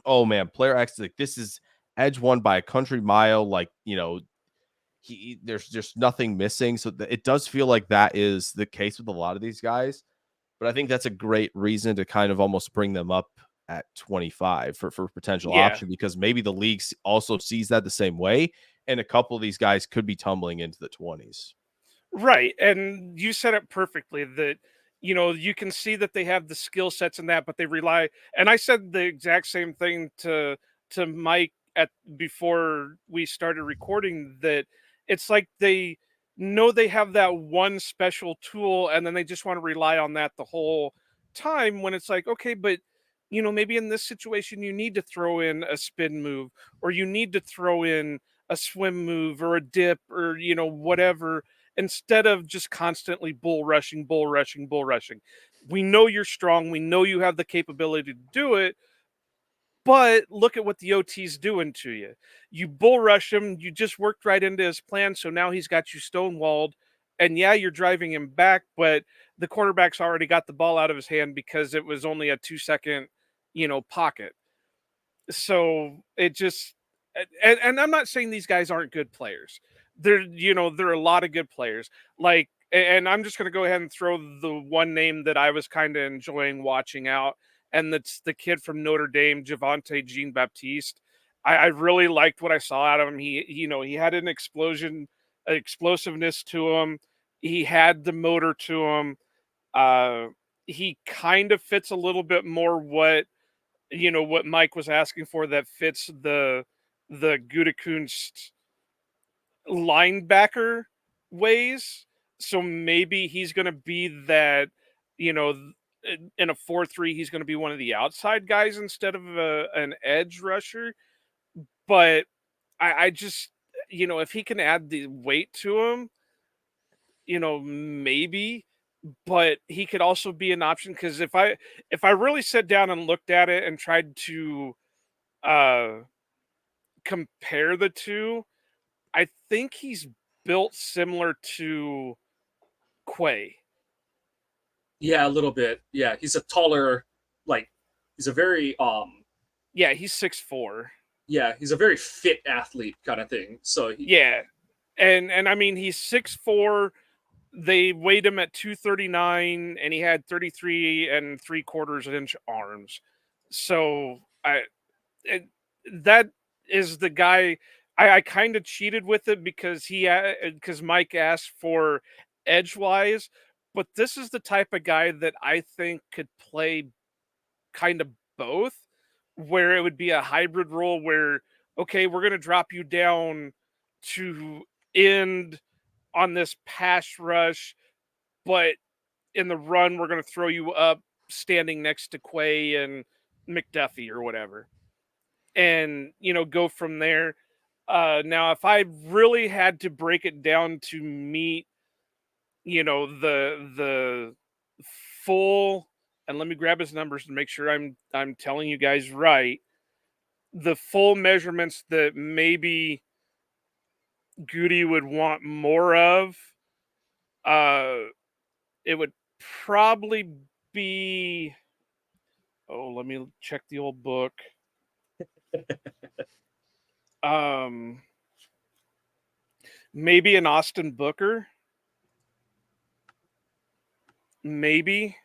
oh man, player X, like this is edge won by a country mile. Like, there's just nothing missing. So it does feel like that is the case with a lot of these guys. But I think that's a great reason to kind of almost bring them up at 25 for potential Yeah. option, because maybe the league also sees that the same way. And a couple of these guys could be tumbling into the 20s. Right. And you said it perfectly that, you can see that they have the skill sets and that, but they rely. And I said the exact same thing to Mike at before we started recording, that it's like they know they have that one special tool and then they just want to rely on that the whole time, when it's like, okay, but maybe in this situation you need to throw in a spin move, or you need to throw in a swim move or a dip, or whatever, instead of just constantly bull rushing, bull rushing, bull rushing. We know you're strong. We know you have the capability to do it, but look at what the OT's doing to you. You bull rush him. You just worked right into his plan. So now he's got you stonewalled. And yeah, you're driving him back, but the quarterback's already got the ball out of his hand because it was only a 2-second, pocket. So it just, and I'm not saying these guys aren't good players. They're a lot of good players. Like, and I'm just going to go ahead and throw the one name that I was kind of enjoying watching out, and that's the kid from Notre Dame, Javonte Jean Baptiste. I really liked what I saw out of him. He had an explosiveness to him. He had the motor to him. He kind of fits a little bit more what Mike was asking for, that fits the Gutekunst linebacker ways. So maybe he's going to be that, you know, in a 4-3, he's going to be one of the outside guys instead of an edge rusher. But I just, if he can add the weight to him, maybe. But he could also be an option, because if I really sat down and looked at it and tried to uh compare the two, I think he's built similar to Quay. Yeah, a little bit. Yeah, he's a taller, like he's a very Yeah, he's 6'4". yeah, he's a very fit athlete kind of thing. So he Yeah. And I mean, he's 6'4". They weighed him at 239 and he had 33 and 3/4 inch arms. So it, that is the guy. I kind of cheated with it because because Mike asked for edgewise, but this is the type of guy that I think could play kind of both, where it would be a hybrid role where, okay, we're going to drop you down to end on this pass rush, but in the run, we're going to throw you up standing next to Quay and McDuffie or whatever, and go from there. Now, if I really had to break it down to meet, the full, and let me grab his numbers to make sure I'm telling you guys right, the full measurements that maybe Goody would want more of, uh, it would probably be. Oh, let me check the old book. Um, Maybe an Austin Booker. Maybe.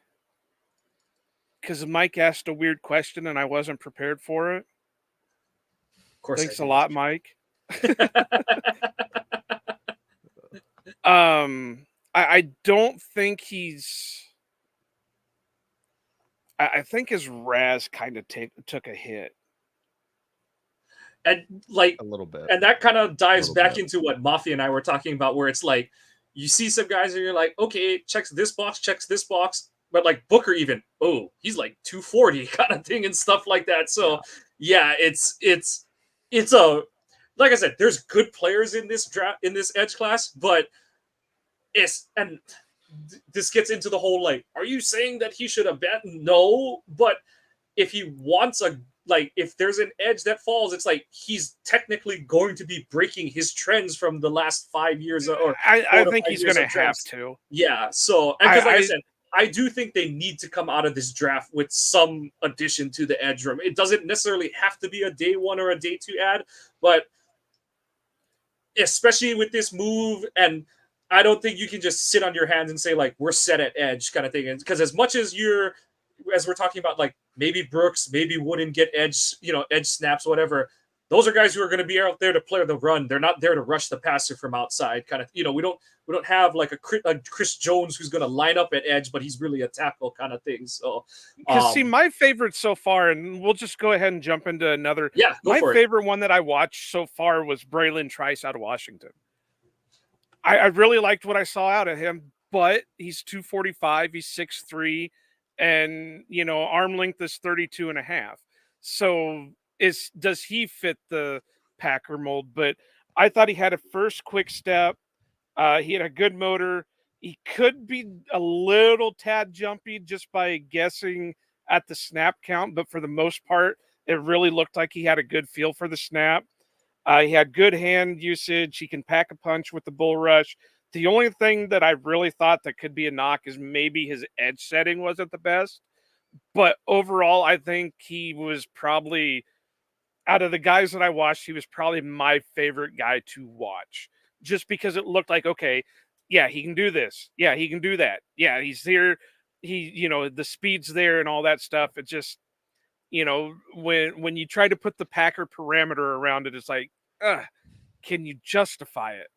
Because Mike asked a weird question and I wasn't prepared for it. of course Thanks I a did. lot, Mike. I don't think he's. I think his Raz kind of took a hit. And like A little bit. and that kind of dives Little back bit. into what Mafia and I were talking about, where it's like you see some guys and you're like, okay, checks this box, but like Booker even, oh, he's like 240 kind of thing and stuff like that. So yeah, it's a, like I said, there's good players in this draft, in this edge class, but this gets into the whole, like, are you saying that he should have bet? No, but if he wants a, like, if there's an edge that falls, it's like he's technically going to be breaking his trends from the last 5 years or I 4 to think 5 he's years going to of have drafts. to. Yeah. So, and because like I said, I do think they need to come out of this draft with some addition to the edge room. It doesn't necessarily have to be a day 1 or a day 2 ad, but especially with this move, and I don't think you can just sit on your hands and say like we're set at edge kind of thing. And because as much as we're talking about like maybe Brooks, maybe wouldn't get edge, edge snaps, whatever. Those are guys who are going to be out there to play the run. They're not there to rush the passer from outside. Kind of, we don't have like a Chris Jones who's going to line up at edge, but he's really a tackle kind of thing. So, because see, my favorite so far, and we'll just go ahead and jump into another. Yeah, my favorite one that I watched so far was Braylon Trice out of Washington. I really liked what I saw out of him, but he's 245, he's 6'3", and arm length is 32 and a half. So does he fit the Packer mold? But I thought he had a first quick step. He had a good motor. He could be a little tad jumpy just by guessing at the snap count, but for the most part, it really looked like he had a good feel for the snap. He had good hand usage. He can pack a punch with the bull rush. The only thing that I really thought that could be a knock is maybe his edge setting wasn't the best. But overall, I think he was probably, out of the guys that I watched, he was probably my favorite guy to watch. Just because it looked like, okay, yeah, he can do this. Yeah, he can do that. Yeah, he's here. The speed's there and all that stuff. It just, when you try to put the Packer parameter around it, it's like, can you justify it?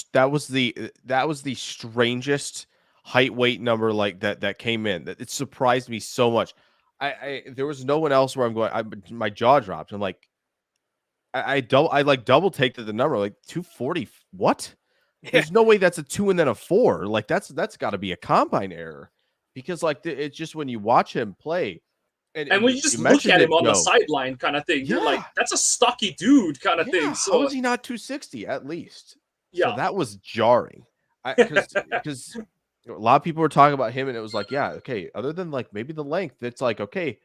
That was the strangest height weight number like that came in. That it surprised me so much. There was no one else where I'm going. My jaw dropped. I'm like, I double take the number, like 240. What? Yeah. There's no way that's a 2 and then a 4. Like that's got to be a combine error, because like it's just when you watch him play, and when you just look at him on the sideline kind of thing, you're like, that's a stocky dude kind of thing. So how is he not 260 at least? Yeah, so that was jarring. Because a lot of people were talking about him, and it was like, yeah, okay. Other than like maybe the length, it's like, okay,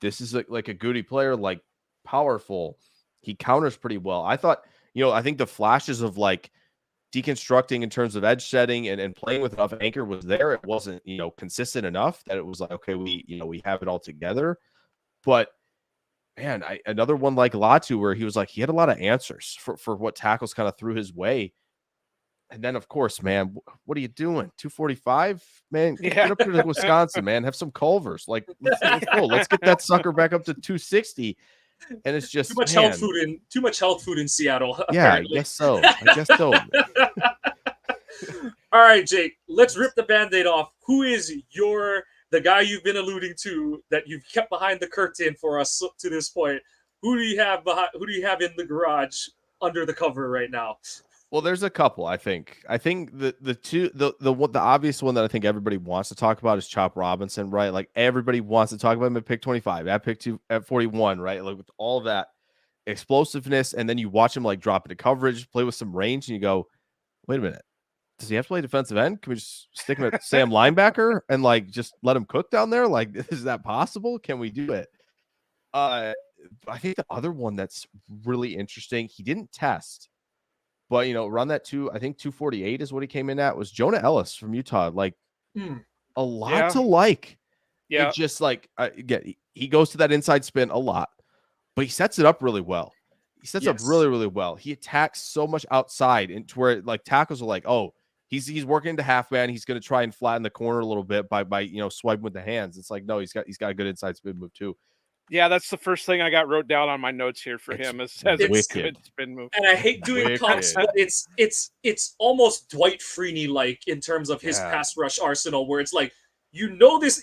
this is like a goody player, like powerful. He counters pretty well. I thought, I think the flashes of like deconstructing in terms of edge setting and playing with enough anchor was there. It wasn't, consistent enough that it was like, okay, we have it all together. But man, another one like Latu where he was like, he had a lot of answers for what tackles kind of threw his way. And then, of course, man, what are you doing? 245, man. Get up to Wisconsin, man. Have some Culvers. Like, let's go. Let's get that sucker back up to 260. And it's just too much health food in Seattle. Yeah, apparently. I guess so. All right, Jake. Let's rip the Band-Aid off. Who is the guy you've been alluding to that you've kept behind the curtain for us to this point? Who do you have in the garage under the cover right now? Well, there's a couple. I think the obvious one that I think everybody wants to talk about is Chop Robinson, right? Like everybody wants to talk about him at pick 25, at pick 2, at 41, right? Like with all that explosiveness, and then you watch him like drop into coverage, play with some range, and you go, wait a minute, does he have to play defensive end? Can we just stick him at Sam linebacker and like just let him cook down there? Like, is that possible? Can we do it? I think the other one that's really interesting, he didn't test. But, around that I think 248 is what he came in at, was Jonah Ellis from Utah. Like, a lot to like. Yeah. It just like, again, he goes to that inside spin a lot, but he sets it up really well. He sets up really, really well. He attacks so much outside into where like tackles are like, oh, he's working into half man. He's going to try and flatten the corner a little bit by swiping with the hands. It's like, no, he's got a good inside spin move too. Yeah, that's the first thing I got wrote down on my notes here for him. It's a good spin move. And I hate doing comps, but it's almost Dwight Freeney like in terms of his pass rush arsenal, where it's like, this.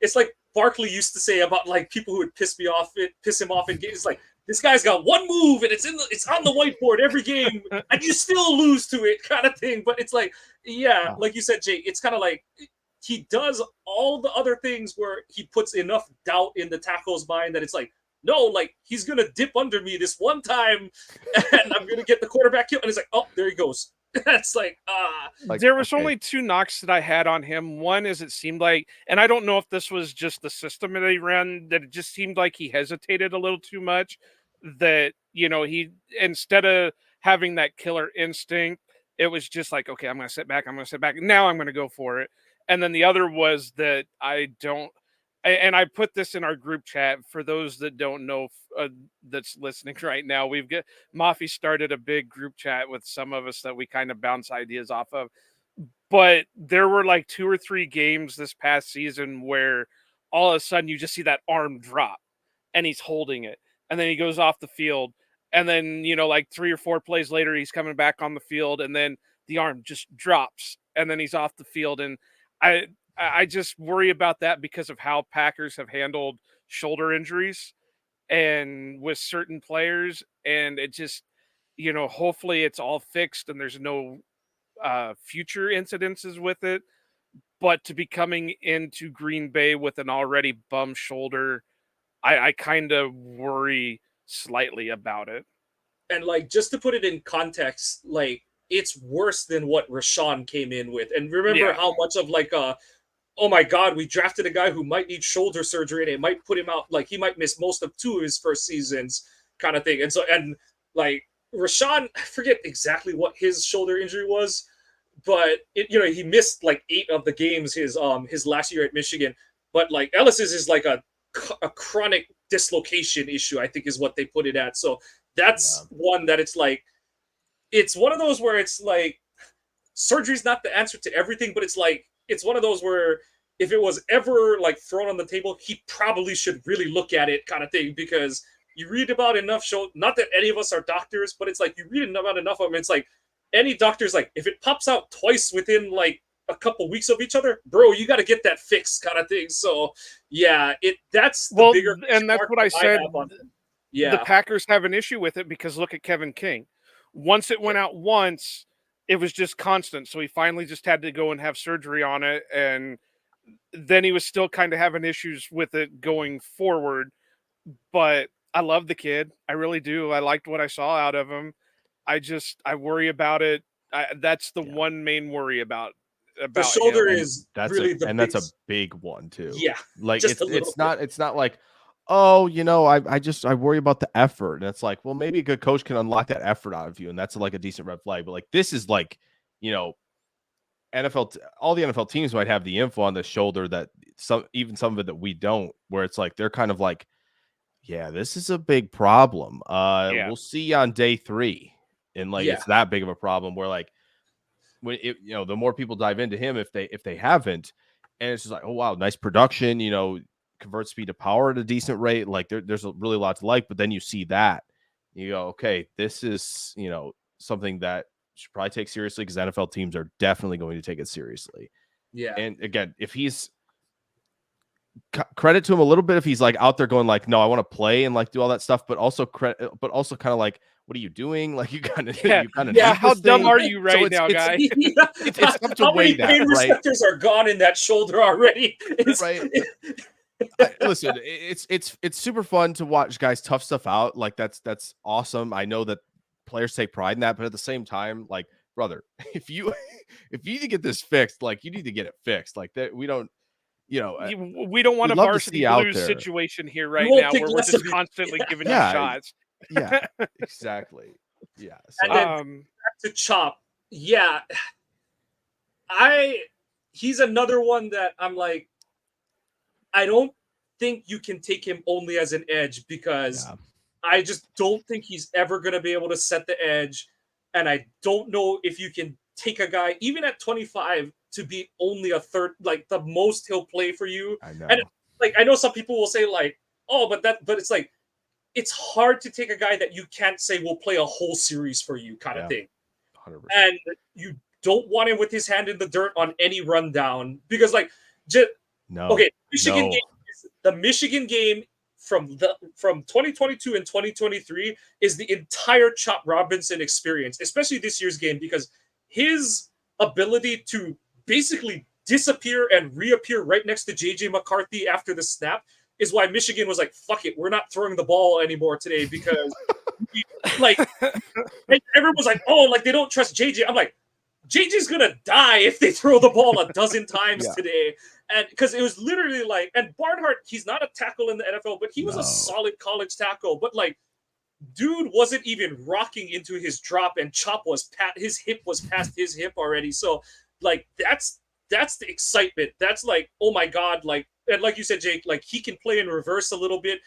It's like Barkley used to say about like people who would piss him off in games. It's like, this guy's got one move and it's on the whiteboard every game, and you still lose to it, kind of thing. But it's like, like you said, Jake, it's kind of like, he does all the other things where he puts enough doubt in the tackle's mind that it's like, no, like he's going to dip under me this one time and I'm going to get the quarterback kill. And it's like, oh, there he goes. That's like, there was only two knocks that I had on him. One is it seemed like, and I don't know if this was just the system that he ran, that it just seemed like he hesitated a little too much, that, he, instead of having that killer instinct, It was just like, okay, I'm going to sit back. Now I'm going to go for it. And then the other was that and I put this in our group chat for those that don't know that's listening right now. Mafi started a big group chat with some of us that we kind of bounce ideas off of. But there were like 2 or 3 games this past season where all of a sudden you just see that arm drop and he's holding it. And then he goes off the field. And then, like 3 or 4 plays later, he's coming back on the field. And then the arm just drops. And then he's off the field. And I just worry about that because of how Packers have handled shoulder injuries and with certain players. And it just, hopefully it's all fixed and there's no future incidences with it. But to be coming into Green Bay with an already bum shoulder, I kind of worry slightly about it. And like, just to put it in context, like, it's worse than what Rashawn came in with. And remember how much of like oh my God, we drafted a guy who might need shoulder surgery and it might put him out, like he might miss most of 2 of his first seasons kind of thing. And like Rashawn, I forget exactly what his shoulder injury was, but he missed like 8 of the games his last year at Michigan. But like Ellis's is like a chronic dislocation issue, I think is what they put it at. So that's one that it's one of those where it's like surgery's not the answer to everything, but it's one of those where if it was ever like thrown on the table, he probably should really look at it kind of thing, because you read about enough not that any of us are doctors, but it's like you read about enough of them. It's like any doctor's like, if it pops out twice within like a couple weeks of each other, bro, you got to get that fixed kind of thing. So yeah, that's the bigger, and that's what I said. Yeah, the Packers have an issue with it because look at Kevin King. Once it went out once, it was just constant. So he finally just had to go and have surgery on it. And then he was still kind of having issues with it going forward. But I love the kid. I really do. I liked what I saw out of him. I worry about it. That's the one main worry about the shoulder him. is really that's a big one too. Yeah. Like it's not like, oh, I worry about the effort. And it's like, well, maybe a good coach can unlock that effort out of you. And that's like a decent red flag. But like, this is like, NFL, all the NFL teams might have the info on the shoulder that some of it that we don't, where it's like, they're kind of like, yeah, this is a big problem. We'll see you on day 3. And like, it's that big of a problem where like, when the more people dive into him, if they haven't, and it's just like, oh wow, nice production, convert speed to power at a decent rate. Like there's a really lot to like, but then you see that you go, okay, this is, something that you should probably take seriously, because NFL teams are definitely going to take it seriously. Yeah. And again, if he's credit to him a little bit, if he's like out there going like, no, I want to play and like do all that stuff, but also kind of like, what are you doing? Like you kind of how dumb are you right now, guy? It's tough to how weigh many pain receptors are gone in that shoulder already? Right. Listen, it's super fun to watch guys tough stuff out. Like that's awesome. I know that players take pride in that, but at the same time, like, brother, if you need to get this fixed, like you need to get it fixed. Like that, we don't. We don't want a varsity blues situation here right now where we're just constantly giving you shots. Yeah, exactly. Yeah. So. And then back to Chop. Yeah. He's another one that I'm like, I don't think you can take him only as an edge, because I just don't think he's ever going to be able to set the edge. And I don't know if you can take a guy, even at 25, to be only a third, like the most he'll play for you. I know. And like, I know some people will say like, oh, but it's like, it's hard to take a guy that you can't say will play a whole series for you kind of thing. 100%. And you don't want him with his hand in the dirt on any rundown, because like, the Michigan game from 2022 and 2023 is the entire Chop Robinson experience, especially this year's game, because his ability to basically disappear and reappear right next to JJ McCarthy after the snap is why Michigan was like, fuck it, we're not throwing the ball anymore today, because like everyone was like, oh, like they don't trust JJ. I'm like, JJ's gonna die if they throw the ball a dozen times today. And because it was literally like, and Barnhart, he's not a tackle in the NFL, but he was a solid college tackle. But like, dude wasn't even rocking into his drop, and Chop was his hip was past his hip already. So like that's the excitement. That's like, oh my god, like, and like you said, Jake, like he can play in reverse a little bit.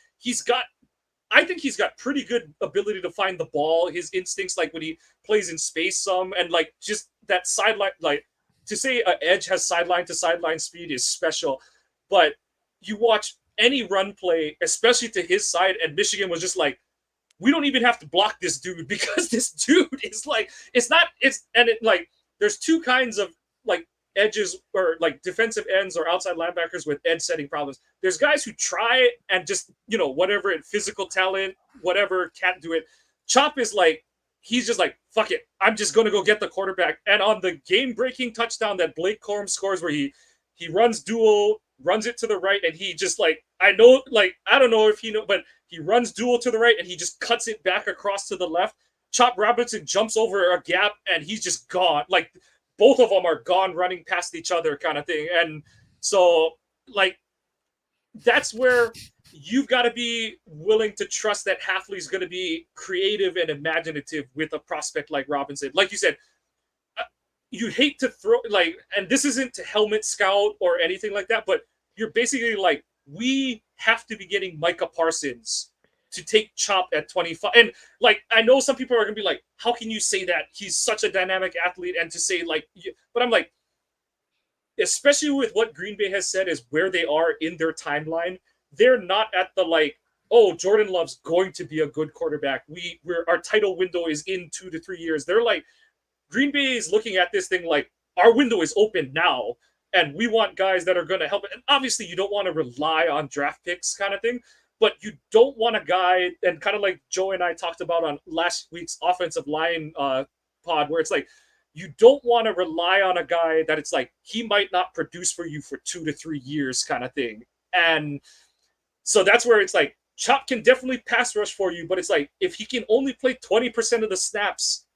I think he's got pretty good ability to find the ball. His instincts, like when he plays in space some, and like just that sideline, like to say an edge has sideline to sideline speed is special. But you watch any run play, especially to his side, and Michigan was just like, we don't even have to block this dude because this dude is like, like, there's two kinds of like edges or like defensive ends or outside linebackers with edge setting problems. There's guys who try and just, whatever, physical talent, whatever, can't do it. Chop is like, he's just like, fuck it, I'm just going to go get the quarterback. And on the game breaking touchdown that Blake Corum scores, where he runs dual, runs it to the right, and he just like, I don't know if but he runs dual to the right and he just cuts it back across to the left. Chop Robinson jumps over a gap and he's just gone. Like, both of them are gone running past each other kind of thing. And so, like, that's where you've got to be willing to trust that Hafley's going to be creative and imaginative with a prospect like Robinson. Like you said, you hate to throw, like, and this isn't to helmet scout or anything like that, but you're basically like, we have to be getting Micah Parsons to take Chop at 25. And like, I know some people are going to be like, how can you say that? He's such a dynamic athlete. And to say like, but I'm like, especially with what Green Bay has said is where they are in their timeline, they're not at the like, oh, Jordan Love's going to be a good quarterback. Our title window is in 2 to 3 years. They're like, Green Bay is looking at this thing like, our window is open now, and we want guys that are going to help it. And obviously, you don't want to rely on draft picks kind of thing, but you don't want a guy, and kind of like Joe and I talked about on last week's offensive line pod, where it's like, you don't want to rely on a guy that it's like, he might not produce for you for 2 to 3 years kind of thing. And so that's where it's like, Chop can definitely pass rush for you, but it's like, if he can only play 20% of the snaps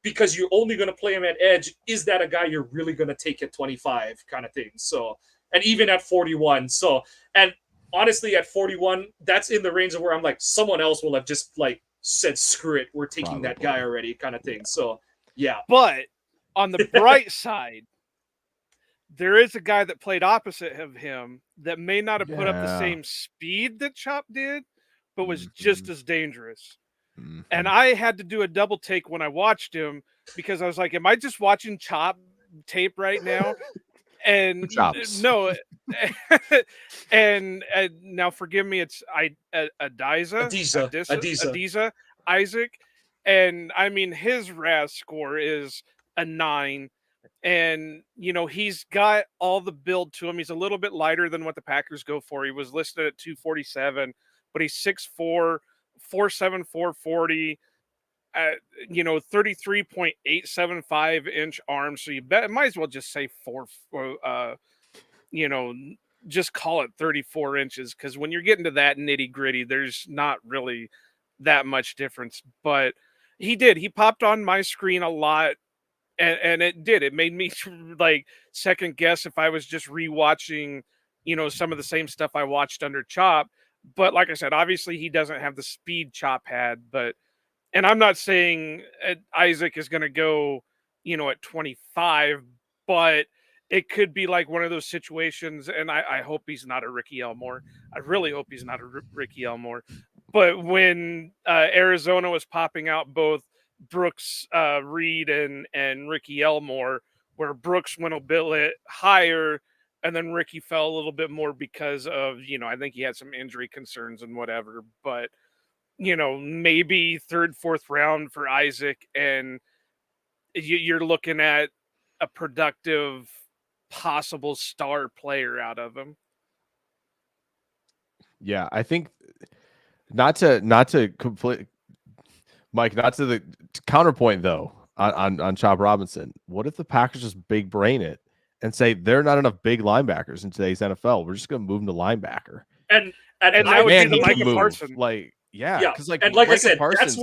because you're only going to play him at edge, is that a guy you're really going to take at 25 kind of thing? So, and even at 41. So, and honestly, at 41, that's in the range of where I'm like, someone else will have just like said, screw it, we're taking that guy already kind of thing. Yeah. So, yeah. But on the bright side, there is a guy that played opposite of him that may not have put up the same speed that Chop did, but was just as dangerous. And I had to do a double take when I watched him, because I was like, am I just watching Chop tape right now? And no, and now forgive me, it's Adiza Isaac. And I mean, his RAS score is a 9. And, he's got all the build to him. He's a little bit lighter than what the Packers go for. He was listed at 247, but he's 6'4", 4'7", 440, 33.875 inch arms. So you might as well just say just call it 34 inches. Because when you're getting to that nitty gritty, there's not really that much difference. But he popped on my screen a lot. And it made me like second guess if I was just rewatching, some of the same stuff I watched under Chop. But like I said, obviously he doesn't have the speed Chop had, and I'm not saying Isaac is going to go, at 25, but it could be like one of those situations. And I hope he's not a Ricky Elmore. I really hope he's not a Ricky Elmore. But when Arizona was popping out both Brooks Reed and Ricky Elmore, where Brooks went a bit higher and then Ricky fell a little bit more because of, I think he had some injury concerns and whatever. But, maybe third, fourth round for Isaac, and you're looking at a productive possible star player out of him. Yeah, I think not to complete Mike, not to the counterpoint though on Chop Robinson. What if the Packers just big brain it and say there are not enough big linebackers in today's NFL? We're just going to move him to linebacker. And that would be the Micah Parsons. Like, yeah, because like, and like Micah I said, Parsons,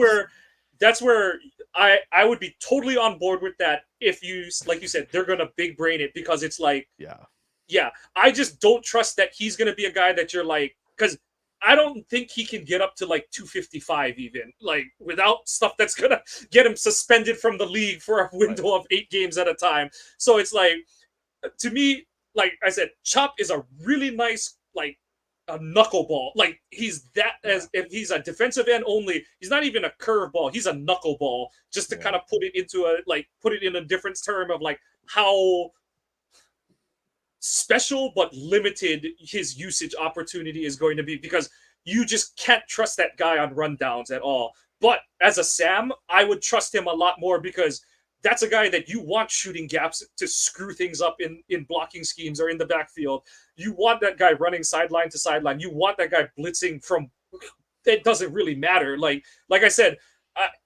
that's where I would be totally on board with that. If you, like you said, they're going to big brain it, because it's like, yeah, I just don't trust that he's going to be a guy that you're like, because I don't think he can get up to like 255 even, like without stuff that's gonna get him suspended from the league for a window of 8 games at a time. So it's like, to me, like I said, Chop is a really nice, like a knuckleball. Like he's that, as if he's a defensive end only, he's not even a curveball. He's a knuckleball, just to kind of put it in a different term of like how special but limited his usage opportunity is going to be, because you just can't trust that guy on rundowns at all. But as a Sam, I would trust him a lot more, because that's a guy that you want shooting gaps to screw things up in blocking schemes or in the backfield. You want that guy running sideline to sideline. You want that guy blitzing from, it doesn't really matter. Like I said,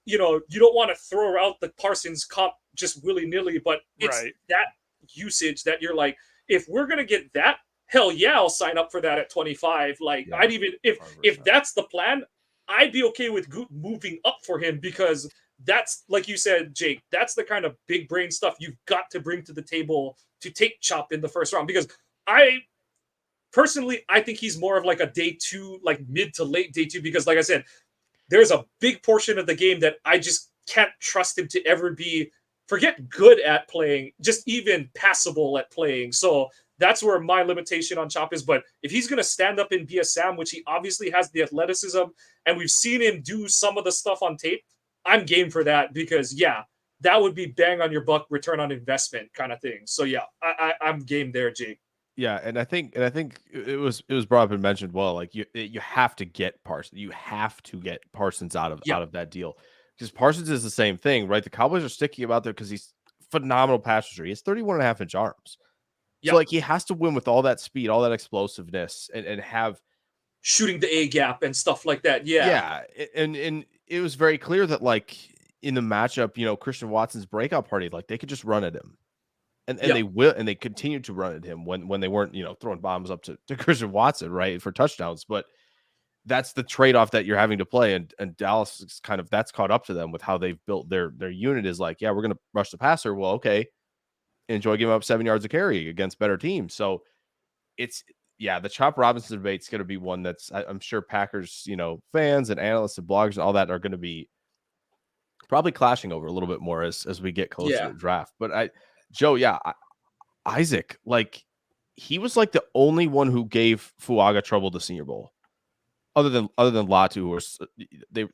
you don't want to throw out the Parsons comp just willy-nilly, but it's that usage that you're like, if we're gonna get that, hell yeah, I'll sign up for that at 25. Like I'd even, if that's the plan, I'd be okay with moving up for him, because that's, like you said, Jake, that's the kind of big brain stuff you've got to bring to the table to take Chop in the first round. Because I think he's more of like a day 2, like mid to late day 2, because like I said, there's a big portion of the game that I just can't trust him to ever be, forget good at playing, just even passable at playing. So that's where my limitation on Chop is. But if he's going to stand up and be a Sam, which he obviously has the athleticism, and we've seen him do some of the stuff on tape, I'm game for that, because that would be bang on your buck, return on investment kind of thing. So I'm game there, Jake. Yeah, and I think it was brought up and mentioned well. Like you have to get Parsons. You have to get Parsons out of that deal, because Parsons is the same thing, right? The Cowboys are sticking him out there because he's phenomenal pass rusher. He has 31.5-inch arms. So like he has to win with all that speed, all that explosiveness, and have shooting the A gap and stuff like that. Yeah, and it was very clear that like in the matchup, Christian Watson's breakout party, like they could just run at him. And they will, and they continue to run at him when they weren't, throwing bombs up to Christian Watson, right, for touchdowns. But that's the trade-off that you're having to play. And Dallas is kind of, that's caught up to them with how they've built their unit. Is like, yeah, we're gonna rush the passer. Well, okay. Enjoy giving up 7 yards of carry against better teams. So it's the Chop Robinson debate is gonna be one that's I'm sure Packers, fans and analysts and bloggers and all that are gonna be probably clashing over a little bit more as we get closer to the draft. But Joe, Isaac, like he was like the only one who gave Fuaga trouble the Senior Bowl, other than Latu, who was they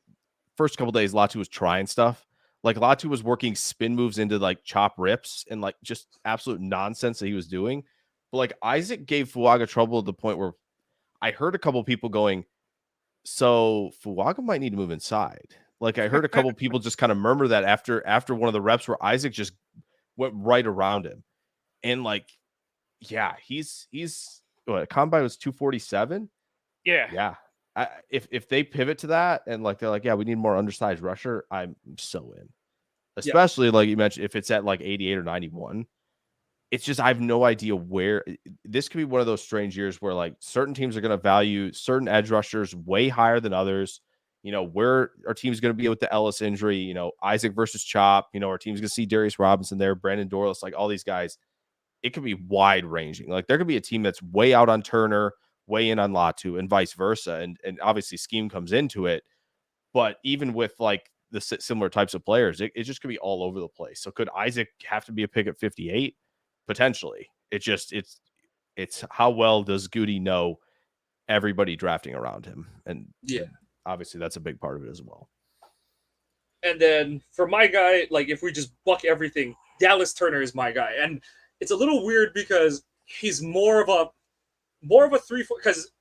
first couple days Latu was trying stuff. Like Latu was working spin moves into like chop rips and like just absolute nonsense that he was doing. But like Isaac gave Fuaga trouble to the point where I heard a couple people going, so Fuaga might need to move inside. Like I heard a couple people just kind of murmur that after one of the reps where Isaac just went right around him. And like, he's combine was 247. Yeah. If they pivot to that and like they're like, we need more undersized rusher, I'm so in. Especially like you mentioned, if it's at like 88 or 91. It's just I have no idea where this could be one of those strange years where like certain teams are going to value certain edge rushers way higher than others. Where our team's going to be with the Ellis injury, Isaac versus Chop, our team's going to see Darius Robinson there, Brandon Dorless, like all these guys. It could be wide ranging. Like there could be a team that's way out on Turner, way in on Latu, and vice versa. And obviously scheme comes into it. But even with like the similar types of players, it just could be all over the place. So could Isaac have to be a pick at 58? Potentially. It's how well does Goody know everybody drafting around him? And obviously that's a big part of it as well. And then for my guy, like if we just buck everything, Dallas Turner is my guy. And it's a little weird because he's more of a 3-4, because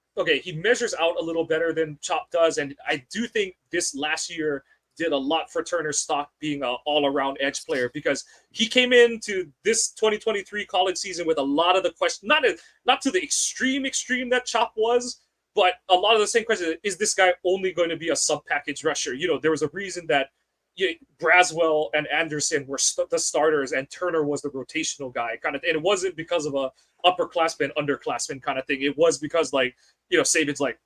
he measures out a little better than Chop does, and I do think this last year did a lot for Turner's stock being an all-around edge player, because he came into this 2023 college season with a lot of the questions, not to the extreme that Chop was, but a lot of the same questions. Is this guy only going to be a sub-package rusher? There was a reason that Braswell and Anderson were the starters and Turner was the rotational guy kind of, and it wasn't because of a upperclassman, underclassman kind of thing. It was because like, Saban's like,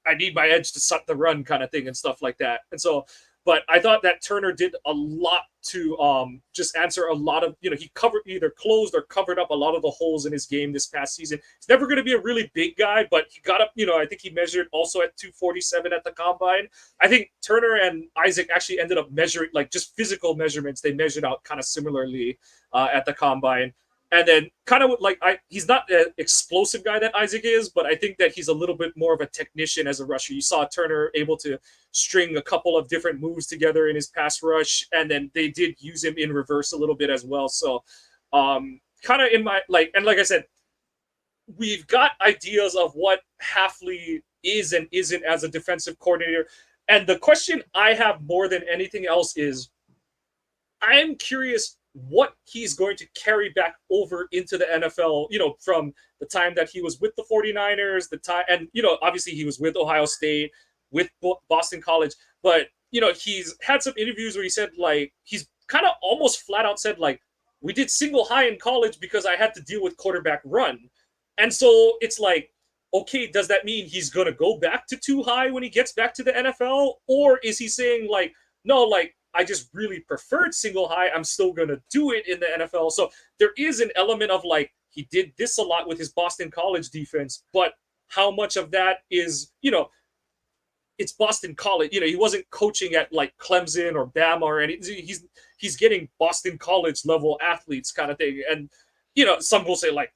I need my edge to set the run kind of thing and stuff like that. And so But I thought that Turner did a lot to just answer a lot of, he covered, either closed or covered up a lot of the holes in his game this past season. He's never going to be a really big guy, but he got up, I think he measured also at 247 at the combine. I think Turner and Isaac actually ended up measuring, like just physical measurements. They measured out kind of similarly at the combine. And then kind of like he's not an explosive guy that Isaac is, but I think that he's a little bit more of a technician as a rusher. You saw Turner able to string a couple of different moves together in his pass rush, and then they did use him in reverse a little bit as well. So kind of in my like I said, we've got ideas of what Hafley is and isn't as a defensive coordinator. And the question I have more than anything else is, I'm curious what he's going to carry back over into the NFL, from the time that he was with the 49ers, the time, and, obviously he was with Ohio State, with Boston College, but, he's had some interviews where he said, like, he's kind of almost flat out said, like, we did single high in college because I had to deal with quarterback run. And so it's like, okay, does that mean he's going to go back to too high when he gets back to the NFL? Or is he saying, like, no, like, I just really preferred single high, I'm still going to do it in the NFL. So there is an element of, like, he did this a lot with his Boston College defense, but how much of that is, it's Boston College. He wasn't coaching at, like, Clemson or Bama or anything. He's getting Boston College level athletes kind of thing. And, some will say, like,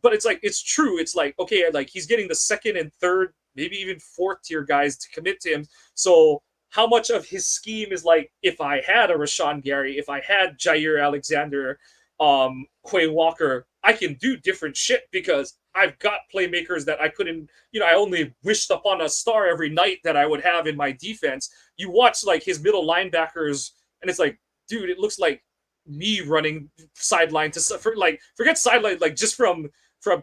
but it's like, it's true. It's like, okay, like, he's getting the second and third, maybe even fourth tier guys to commit to him. So how much of his scheme is like, if I had a Rashawn Gary, if I had Jair Alexander, Quay Walker, I can do different shit because I've got playmakers that I couldn't, I only wished upon a star every night that I would have in my defense. You watch, like, his middle linebackers, and it's like, dude, it looks like me running sideline to forget sideline, like, just from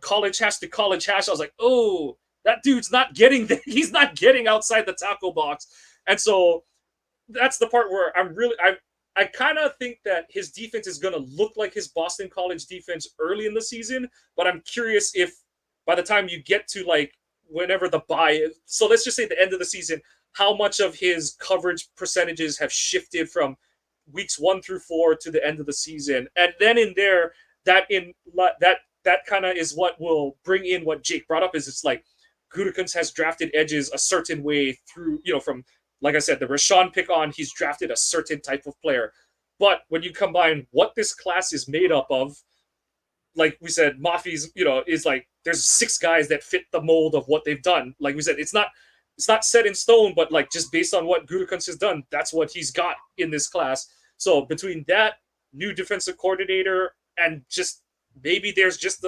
college hash to college hash. I was like, oh, that dude's not getting there. He's not getting outside the tackle box. And so that's the part where I kind of think that his defense is going to look like his Boston College defense early in the season, but I'm curious if by the time you get to, like, whenever the bye is, so let's just say the end of the season, how much of his coverage percentages have shifted from weeks 1 through 4 to the end of the season. And then in there, that kind of is what will bring in what Jake brought up, is it's like Gutekunst has drafted edges a certain way through, from, like I said, the Rashawn pick on, he's drafted a certain type of player. But when you combine what this class is made up of, like we said, Mafi's, is like, there's 6 guys that fit the mold of what they've done. Like we said, it's not set in stone, but, like, just based on what Gutekunst has done, that's what he's got in this class. So between that, new defensive coordinator, and just maybe there's just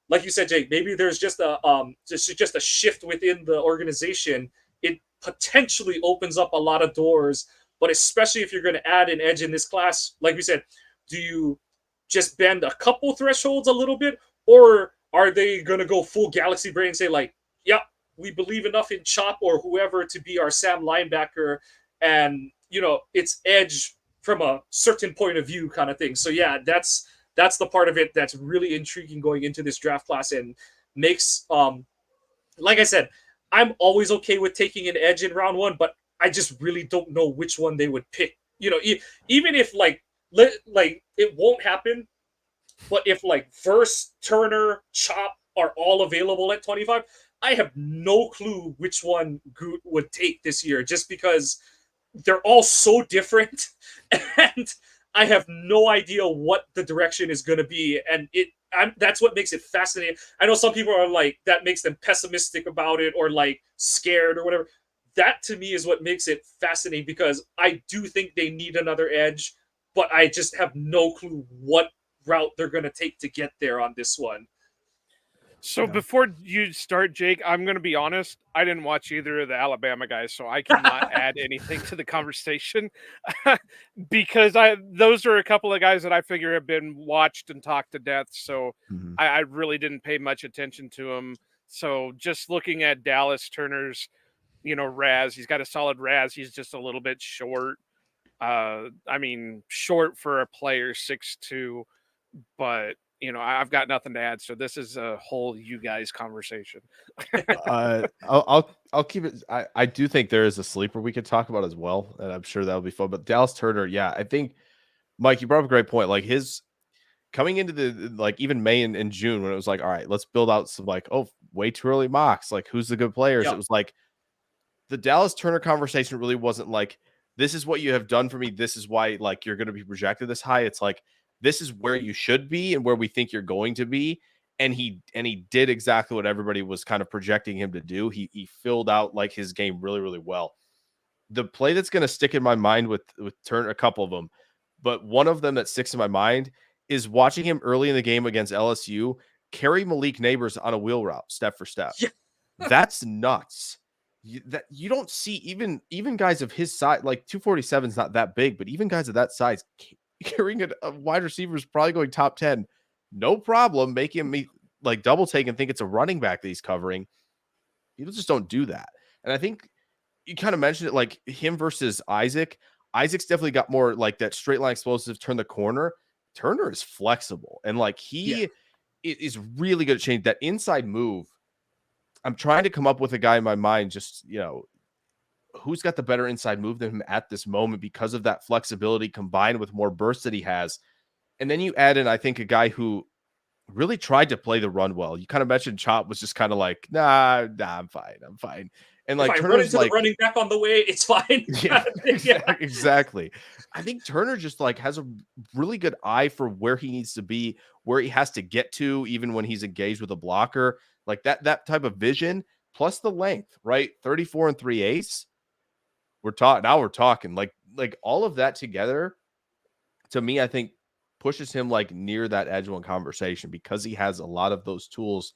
like you said, Jake, maybe there's just a shift within the organization, it potentially opens up a lot of doors. But especially if you're going to add an edge in this class, like we said, do you just bend a couple thresholds a little bit, or are they going to go full galaxy brain and say, like, yeah, we believe enough in Chop or whoever to be our Sam linebacker, and, it's edge from a certain point of view kind of thing. So yeah, that's the part of it that's really intriguing going into this draft class, and makes, like I said, I'm always okay with taking an edge in round 1, but I just really don't know which one they would pick. Even if, like it won't happen, but if, like, Verse, Turner, Chop are all available at 25, I have no clue which one Goot would take this year, just because they're all so different, and I have no idea what the direction is going to be, and that's what makes it fascinating. I know some people are like, that makes them pessimistic about it, or, like, scared or whatever. That to me is what makes it fascinating, because I do think they need another edge, but I just have no clue what route they're going to take to get there on this one. So before you start, Jake, I'm going to be honest. I didn't watch either of the Alabama guys, so I cannot add anything to the conversation because those are a couple of guys that I figure have been watched and talked to death. So I really didn't pay much attention to them. So just looking at Dallas Turner's, RAS, he's got a solid RAS. He's just a little bit short. I mean, short for a player 6'2", but I've got nothing to add. So this is a whole you guys conversation. I'll keep it. I do think there is a sleeper we could talk about as well, and I'm sure that'll be fun. But Dallas Turner, yeah, I think Mike, you brought up a great point. Like his coming into the like even May and June when it was like, all right, let's build out some like, oh, way too early mocks. Like who's the good players? Yeah. It was like the Dallas Turner conversation really wasn't like, this is what you have done for me. This is why like you're going to be projected this high. It's like, this is where you should be and where we think you're going to be. And he did exactly what everybody was kind of projecting him to do. He filled out like his game really, really well. The play that's going to stick in my mind with Turner, a couple of them, but one of them that sticks in my mind is watching him early in the game against LSU carry Malik Neighbors on a wheel route, step for step. Yeah. That's nuts. You don't see even guys of his size, like 247 is not that big, but even guys of that size carrying a wide receiver is probably going top 10. No problem making me like double take and think it's a running back that he's covering. People just don't do that. And I think you kind of mentioned it like him versus Isaac. Isaac's definitely got more like that straight line explosive, turn the corner. Turner is flexible and like he is really good at changing that inside move. I'm trying to come up with a guy in my mind, just, who's got the better inside move than him at this moment because of that flexibility combined with more burst that he has. And then you add in, I think, a guy who really tried to play the run well. You kind of mentioned Chop was just kind of like, nah, I'm fine. And like if I run Turner's into like the running back on the way, it's fine. yeah, exactly. I think Turner just like has a really good eye for where he needs to be, where he has to get to, even when he's engaged with a blocker, like that type of vision, plus the length, right? 34 and 3/8. We're talking like all of that together. To me, I think pushes him like near that edge one conversation because he has a lot of those tools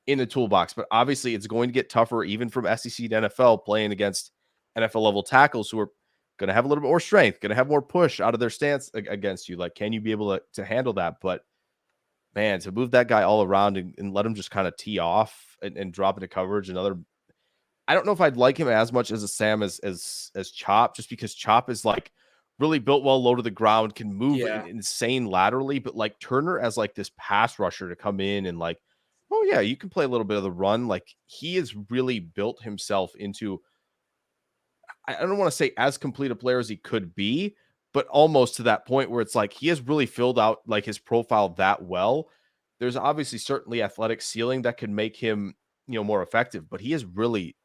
in the toolbox. But obviously, it's going to get tougher even from SEC to NFL playing against NFL level tackles who are going to have a little bit more strength, going to have more push out of their stance against you. Like, can you be able to handle that? But man, to move that guy all around and let him just kind of tee off and drop into coverage, I don't know if I'd like him as much as a Sam as Chop, just because Chop is like really built well low to the ground, can move insane laterally, but like Turner as like this pass rusher to come in and like, oh yeah, you can play a little bit of the run. Like he has really built himself into, I don't want to say as complete a player as he could be, but almost to that point where it's like he has really filled out like his profile that well. There's obviously certainly athletic ceiling that could make him, more effective, but he has really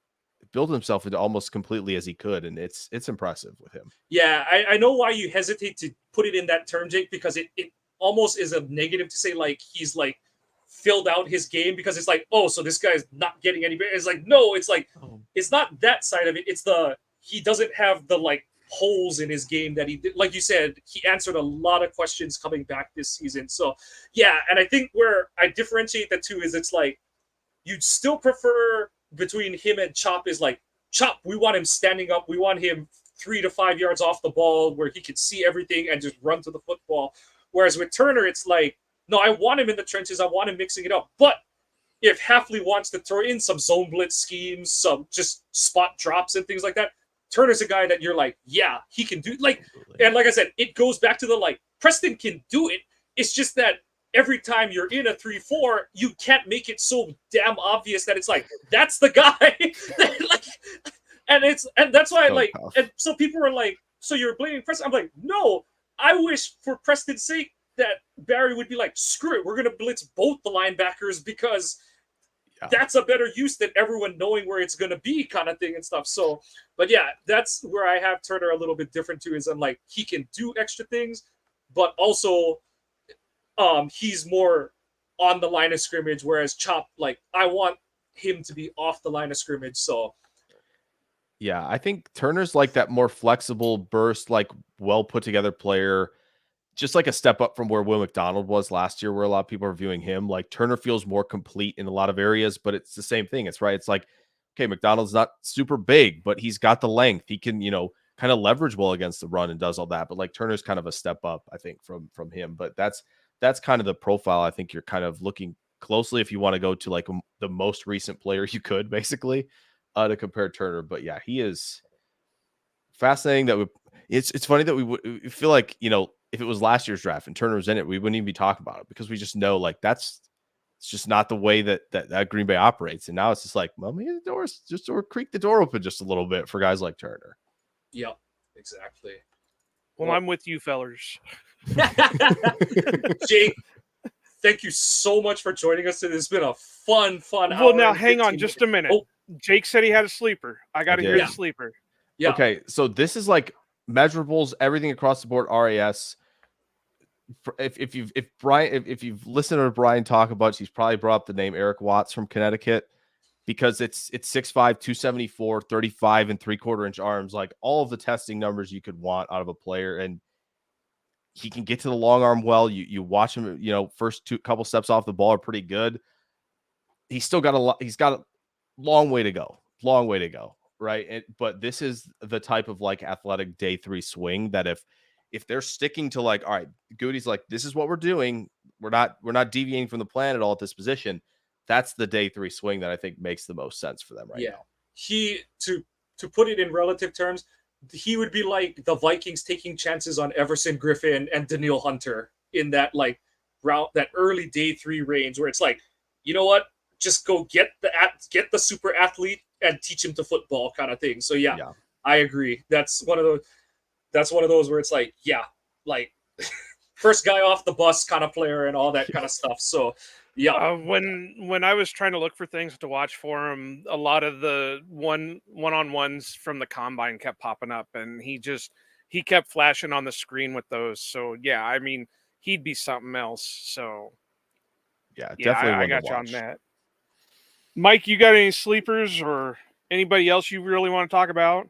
built himself into almost completely as he could, and it's impressive with him. Yeah, I know why you hesitate to put it in that term, Jake, because it almost is a negative to say like he's like filled out his game, because it's like, oh, so this guy's not getting any better. It's like, no, it's like it's not that side of it. It's he doesn't have the like holes in his game that he did. Like you said, he answered a lot of questions coming back this season. So yeah, and I think where I differentiate the two is it's like you'd still prefer between him and Chop is like, Chop, we want him standing up. We want him 3 to 5 yards off the ball where he can see everything and just run to the football. Whereas with Turner, it's like, no, I want him in the trenches. I want him mixing it up. But if Hafley wants to throw in some zone blitz schemes, some just spot drops and things like that, Turner's a guy that you're like, yeah, he can do. Like, and like I said, it goes back to the like, Preston can do it. It's just that every time you're in a 3-4, you can't make it so damn obvious that it's like, that's the guy. Like, and that's why so tough. And so people are like, so you're blaming Preston? I'm like, no, I wish for Preston's sake that Barry would be like, screw it, we're gonna blitz both the linebackers because that's a better use than everyone knowing where it's gonna be, kind of thing and stuff. So, but yeah, that's where I have Turner a little bit different too, is I'm like, he can do extra things, but also he's more on the line of scrimmage, whereas Chop, like, I want him to be off the line of scrimmage. So yeah, I think Turner's like that more flexible burst, like well put together player, just like a step up from where Will McDonald was last year, where a lot of people are viewing him. Like Turner feels more complete in a lot of areas, but it's the same thing. It's right. It's like, okay, McDonald's not super big, but he's got the length. He can, kind of leverage well against the run and does all that. But like Turner's kind of a step up, I think, from him. But that's kind of the profile I think you're kind of looking closely if you want to go to like the most recent player you could, basically, to compare Turner. But yeah, he is fascinating. That it's funny that we feel like if it was last year's draft and Turner was in it, we wouldn't even be talking about it because we just know like it's just not the way that Green Bay operates. And now it's just like, well, maybe the doors just or creak the door open just a little bit for guys like Turner. Yep, exactly. Well, I'm with you, fellers. Jake, thank you so much for joining us today. It's been a fun hour. Well, now hang on just a minute. Oh. Jake said he had a sleeper. I got to hear the sleeper. Yeah. Okay, so this is like measurables, everything across the board. RAS. If you've listened to Brian talk about, he's probably brought up the name Eric Watts from Connecticut because it's 6'5", 274, 35 and 3/4 inch arms, like all of the testing numbers you could want out of a player, and he can get to the long arm well. You watch him, first couple steps off the ball are pretty good. He's still got a long way to go. Right. But this is the type of like athletic day 3 swing that if they're sticking to like, all right, Goody's like, this is what we're doing. We're not deviating from the plan at all at this position. That's the day 3 swing that I think makes the most sense for them right now. He, to put it in relative terms, he would be like the Vikings taking chances on Everson Griffin and Daniil Hunter in that like route, that early day 3 range where it's like, you know what? Just go get the super athlete and teach him to football kind of thing. So yeah, I agree. That's one of those where it's like, like first guy off the bus kind of player and all that kind of stuff. So yeah. When I was trying to look for things to watch for him, a lot of the one-on-ones from the combine kept popping up, and he kept flashing on the screen with those. So yeah, I mean, he'd be something else. So yeah, definitely. I got you on that. Mike, you got any sleepers or anybody else you really want to talk about?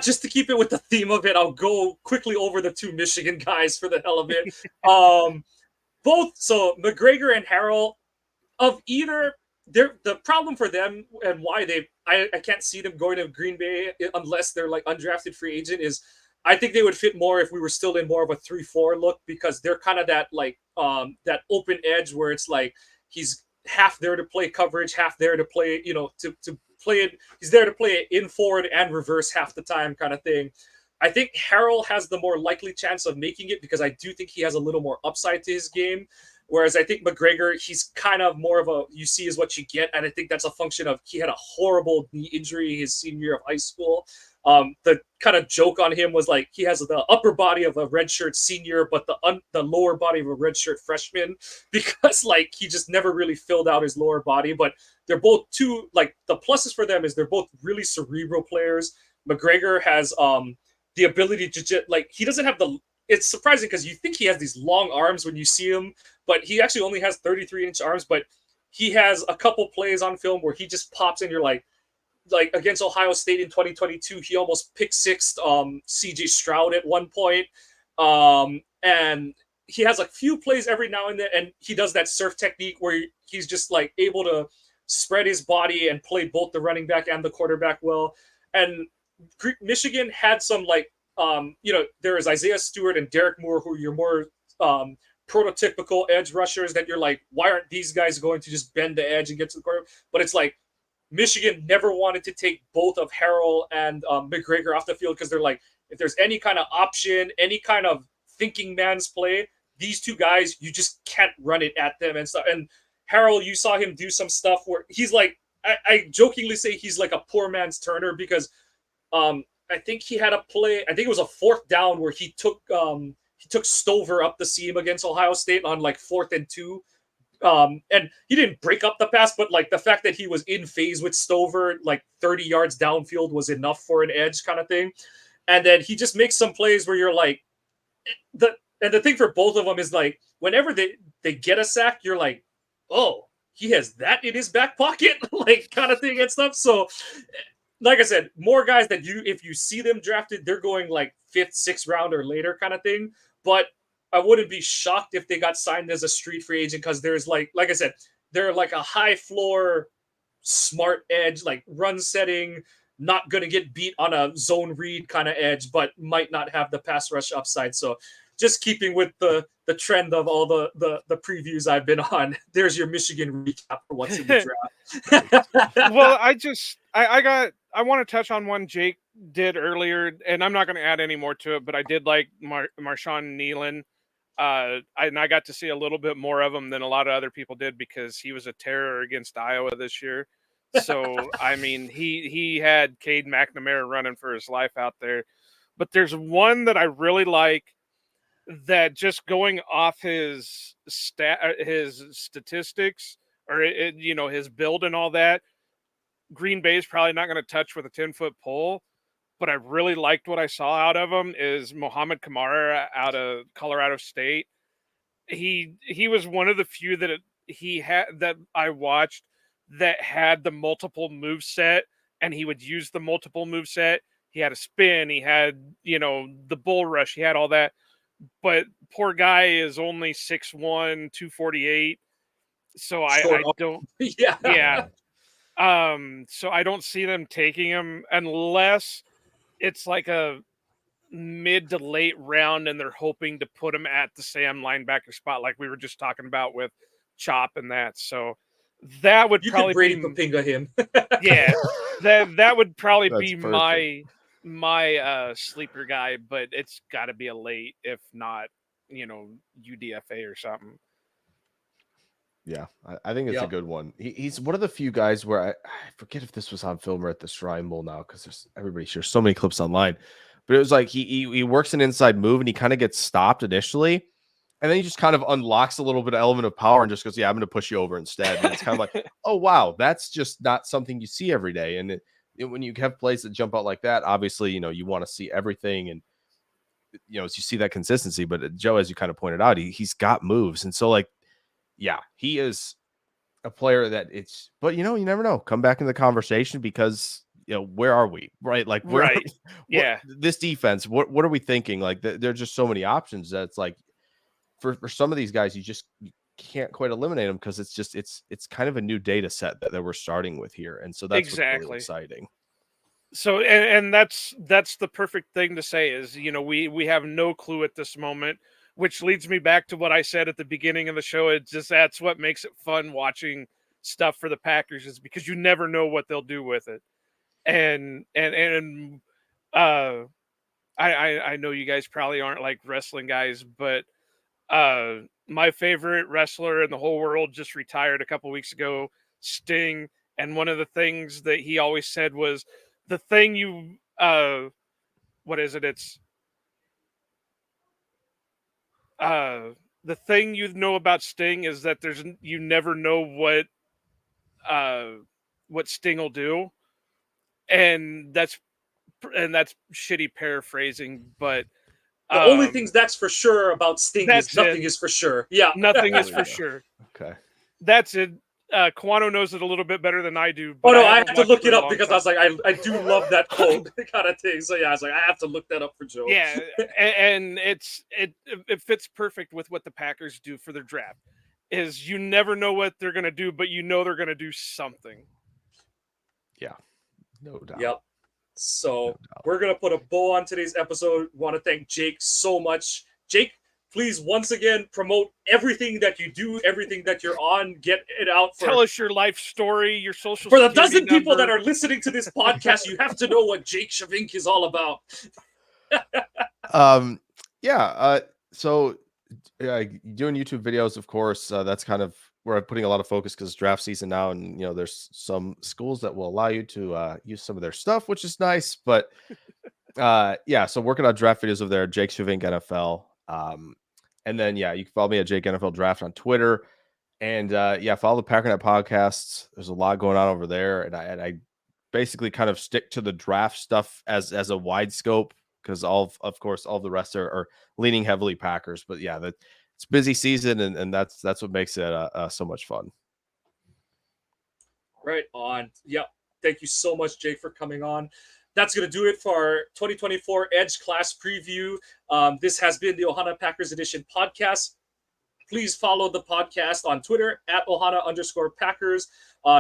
Just to keep it with the theme of it, I'll go quickly over the 2 Michigan guys for the hell of it. Both, so McGregor and Harrell, of either, the problem for them and why I can't see them going to Green Bay unless they're like undrafted free agent is I think they would fit more if we were still in more of a 3-4 look, because they're kind of that like that open edge where it's like he's half there to play coverage, half there to play, to play it. He's there to play it in forward and reverse half the time kind of thing. I think Harrell has the more likely chance of making it because I do think he has a little more upside to his game. Whereas I think McGregor, he's kind of more of a, you see is what you get. And I think that's a function of he had a horrible knee injury his senior year of high school. The kind of joke on him was like he has the upper body of a redshirt senior, but the lower body of a redshirt freshman, because like he just never really filled out his lower body. But they're both the pluses for them is they're both really cerebral players. McGregor has the ability to just like, he doesn't have it's surprising because you think he has these long arms when you see him, but he actually only has 33-inch arms. But he has a couple plays on film where he just pops in. You're like against Ohio State in 2022, he almost pick-sixed CJ Stroud at one point. And he has a few plays every now and then, and he does that surf technique where he's just like able to spread his body and play both the running back and the quarterback well. And Michigan had some there is Isaiah Stewart and Derek Moore, who you're more prototypical edge rushers that you're like, why aren't these guys going to just bend the edge and get to the quarterback? But it's like, Michigan never wanted to take both of Harrell and McGregor off the field because they're like, if there's any kind of option, any kind of thinking man's play, these 2 guys, you just can't run it at them and stuff. And Harrell, you saw him do some stuff where he's like, I jokingly say he's like a poor man's Turner because I think he had a play, I think it was a 4th down where he took Stover up the seam against Ohio State on like 4th and 2. And he didn't break up the pass, but like the fact that he was in phase with Stover, like 30 yards downfield, was enough for an edge kind of thing. And then he just makes some plays where you're like, the thing for both of them is like, whenever they get a sack, you're like, oh, he has that in his back pocket, like kind of thing and stuff. So like I said, more guys that if you see them drafted, they're going like 5th, 6th round or later kind of thing. But I wouldn't be shocked if they got signed as a street free agent because there's like I said, they're like a high floor, smart edge, like run setting, not going to get beat on a zone read kind of edge, but might not have the pass rush upside. So just keeping with the trend of all the previews I've been on, there's your Michigan recap for what's in the draft. Well, I want to touch on one Jake did earlier, and I'm not going to add any more to it, but I did like Marshawn Nealon. I got to see a little bit more of him than a lot of other people did because he was a terror against Iowa this year. So, I mean, he had Cade McNamara running for his life out there. But there's one that I really like that just going off his statistics or his build and all that, Green Bay's probably not going to touch with a 10-foot pole. But I really liked what I saw out of him is Mohamed Kamara out of Colorado State. He was one of the few that I watched that had the multiple move set, and he would use the multiple move set. He had a spin, he had the bull rush, he had all that. But poor guy is only 6'1", 248. So I don't Yeah. yeah. So I don't see them taking him unless it's like a mid to late round and they're hoping to put him at the Sam linebacker spot like we were just talking about with Chop and that. So that would You probably could Brady be Papinga him. yeah. That would probably That's be perfect. my sleeper guy, but it's got to be a late, if not, UDFA or something. Yeah, I think it's a Yep. good one. He's one of the few guys where I forget if this was on film or at the Shrine Bowl now because everybody shares so many clips online. But it was like he works an inside move and he kind of gets stopped initially, and then he just kind of unlocks a little bit of element of power and just goes, "Yeah, I'm going to push you over instead." And it's kind of like, oh wow, that's just not something you see every day. And when you have plays that jump out like that, obviously you want to see everything and as you see that consistency. But Joe, as you kind of pointed out, he's got moves, and so like. Yeah, he is a player that but you never know. Come back in the conversation because where are we? Right? Like Right. Yeah. this defense, what are we thinking? Like there are just so many options that it's like for some of these guys, you can't quite eliminate them because it's kind of a new data set that we're starting with here. And so that's what's really Exactly. exciting. So and that's the perfect thing to say is we have no clue at this moment, which leads me back to what I said at the beginning of the show. It's just that's what makes it fun watching stuff for the Packers is because you never know what they'll do with it. And uh I know you guys probably aren't like wrestling guys, but my favorite wrestler in the whole world just retired a couple weeks ago, Sting, and one of the things that he always said was the thing you what is it? It's the thing you know about Sting is that you never know what Sting will do, and that's shitty paraphrasing, but The only things that's for sure about Sting is that's it. nothing is for sure. Yeah. Nothing is There for we go. sure. Okay. That's it. Kawano knows it a little bit better than I do. Oh But no, I I haven't have to watched look for it a up long because time. I was like, I do love that quote kind of thing. So yeah, I was like, I have to look that up for Joe. Yeah, and it fits perfect with what the Packers do for their draft. Is you never know what they're gonna do, but they're gonna do something. Yeah. No doubt. Yep. So No doubt. we're gonna put a bow on today's episode. Want to thank Jake so much. Jake, please once again promote everything that you do, everything that you're on. Get it out Tell us your life story, your social for the security dozen people that number. are listening to this podcast. You have to know what Jake Schyvinck is all about. Yeah. So doing YouTube videos, of course, that's kind of where I'm putting a lot of focus because it's draft season now, and there's some schools that will allow you to use some of their stuff, which is nice. But yeah, so working on draft videos over there, Jake Schyvinck NFL. And then you can follow me at Jake NFL Draft on Twitter, and follow the Packernet podcasts. There's a lot going on over there, and I basically kind of stick to the draft stuff as a wide scope because of course all the rest are leaning heavily Packers. But yeah, it's busy season, and that's what makes it so much fun. Right on. Yep. Thank you so much, Jake, for coming on. That's going to do it for our 2024 Edge Class Preview. This has been the Ohana Packers Edition podcast. Please follow the podcast on Twitter at Ohana_Packers.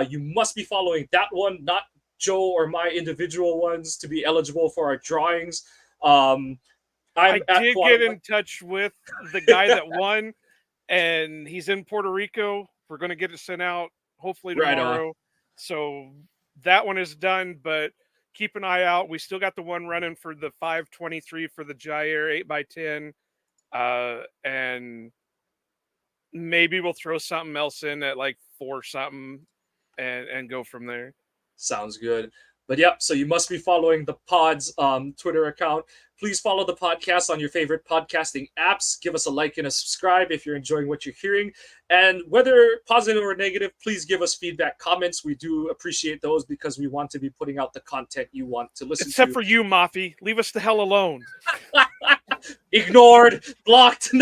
You must be following that one, not Joe or my individual ones, to be eligible for our drawings. I did get in touch with the guy that won, and he's in Puerto Rico. We're going to get it sent out hopefully tomorrow. So that one is done, but keep an eye out. We still got the one running for the 523 for the Jair 8x10. And maybe we'll throw something else in at like 4 something and go from there. Sounds good. But yep, so you must be following the pod's Twitter account. Please follow the podcast on your favorite podcasting apps. Give us a like and a subscribe if you're enjoying what you're hearing. And whether positive or negative, please give us feedback, comments. We do appreciate those because we want to be putting out the content you want to listen Except to. for you, Mafi. Leave us the hell alone. Ignored, blocked.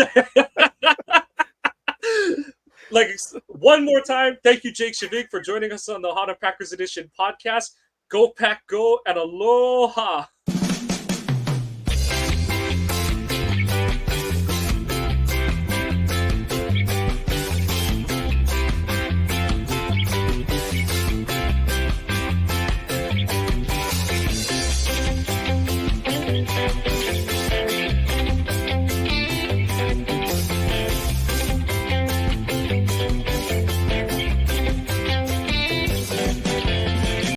Like, one more time, thank you, Jake Schyvinck, for joining us on the Aloha Packers Edition podcast. Go Pack Go, and aloha!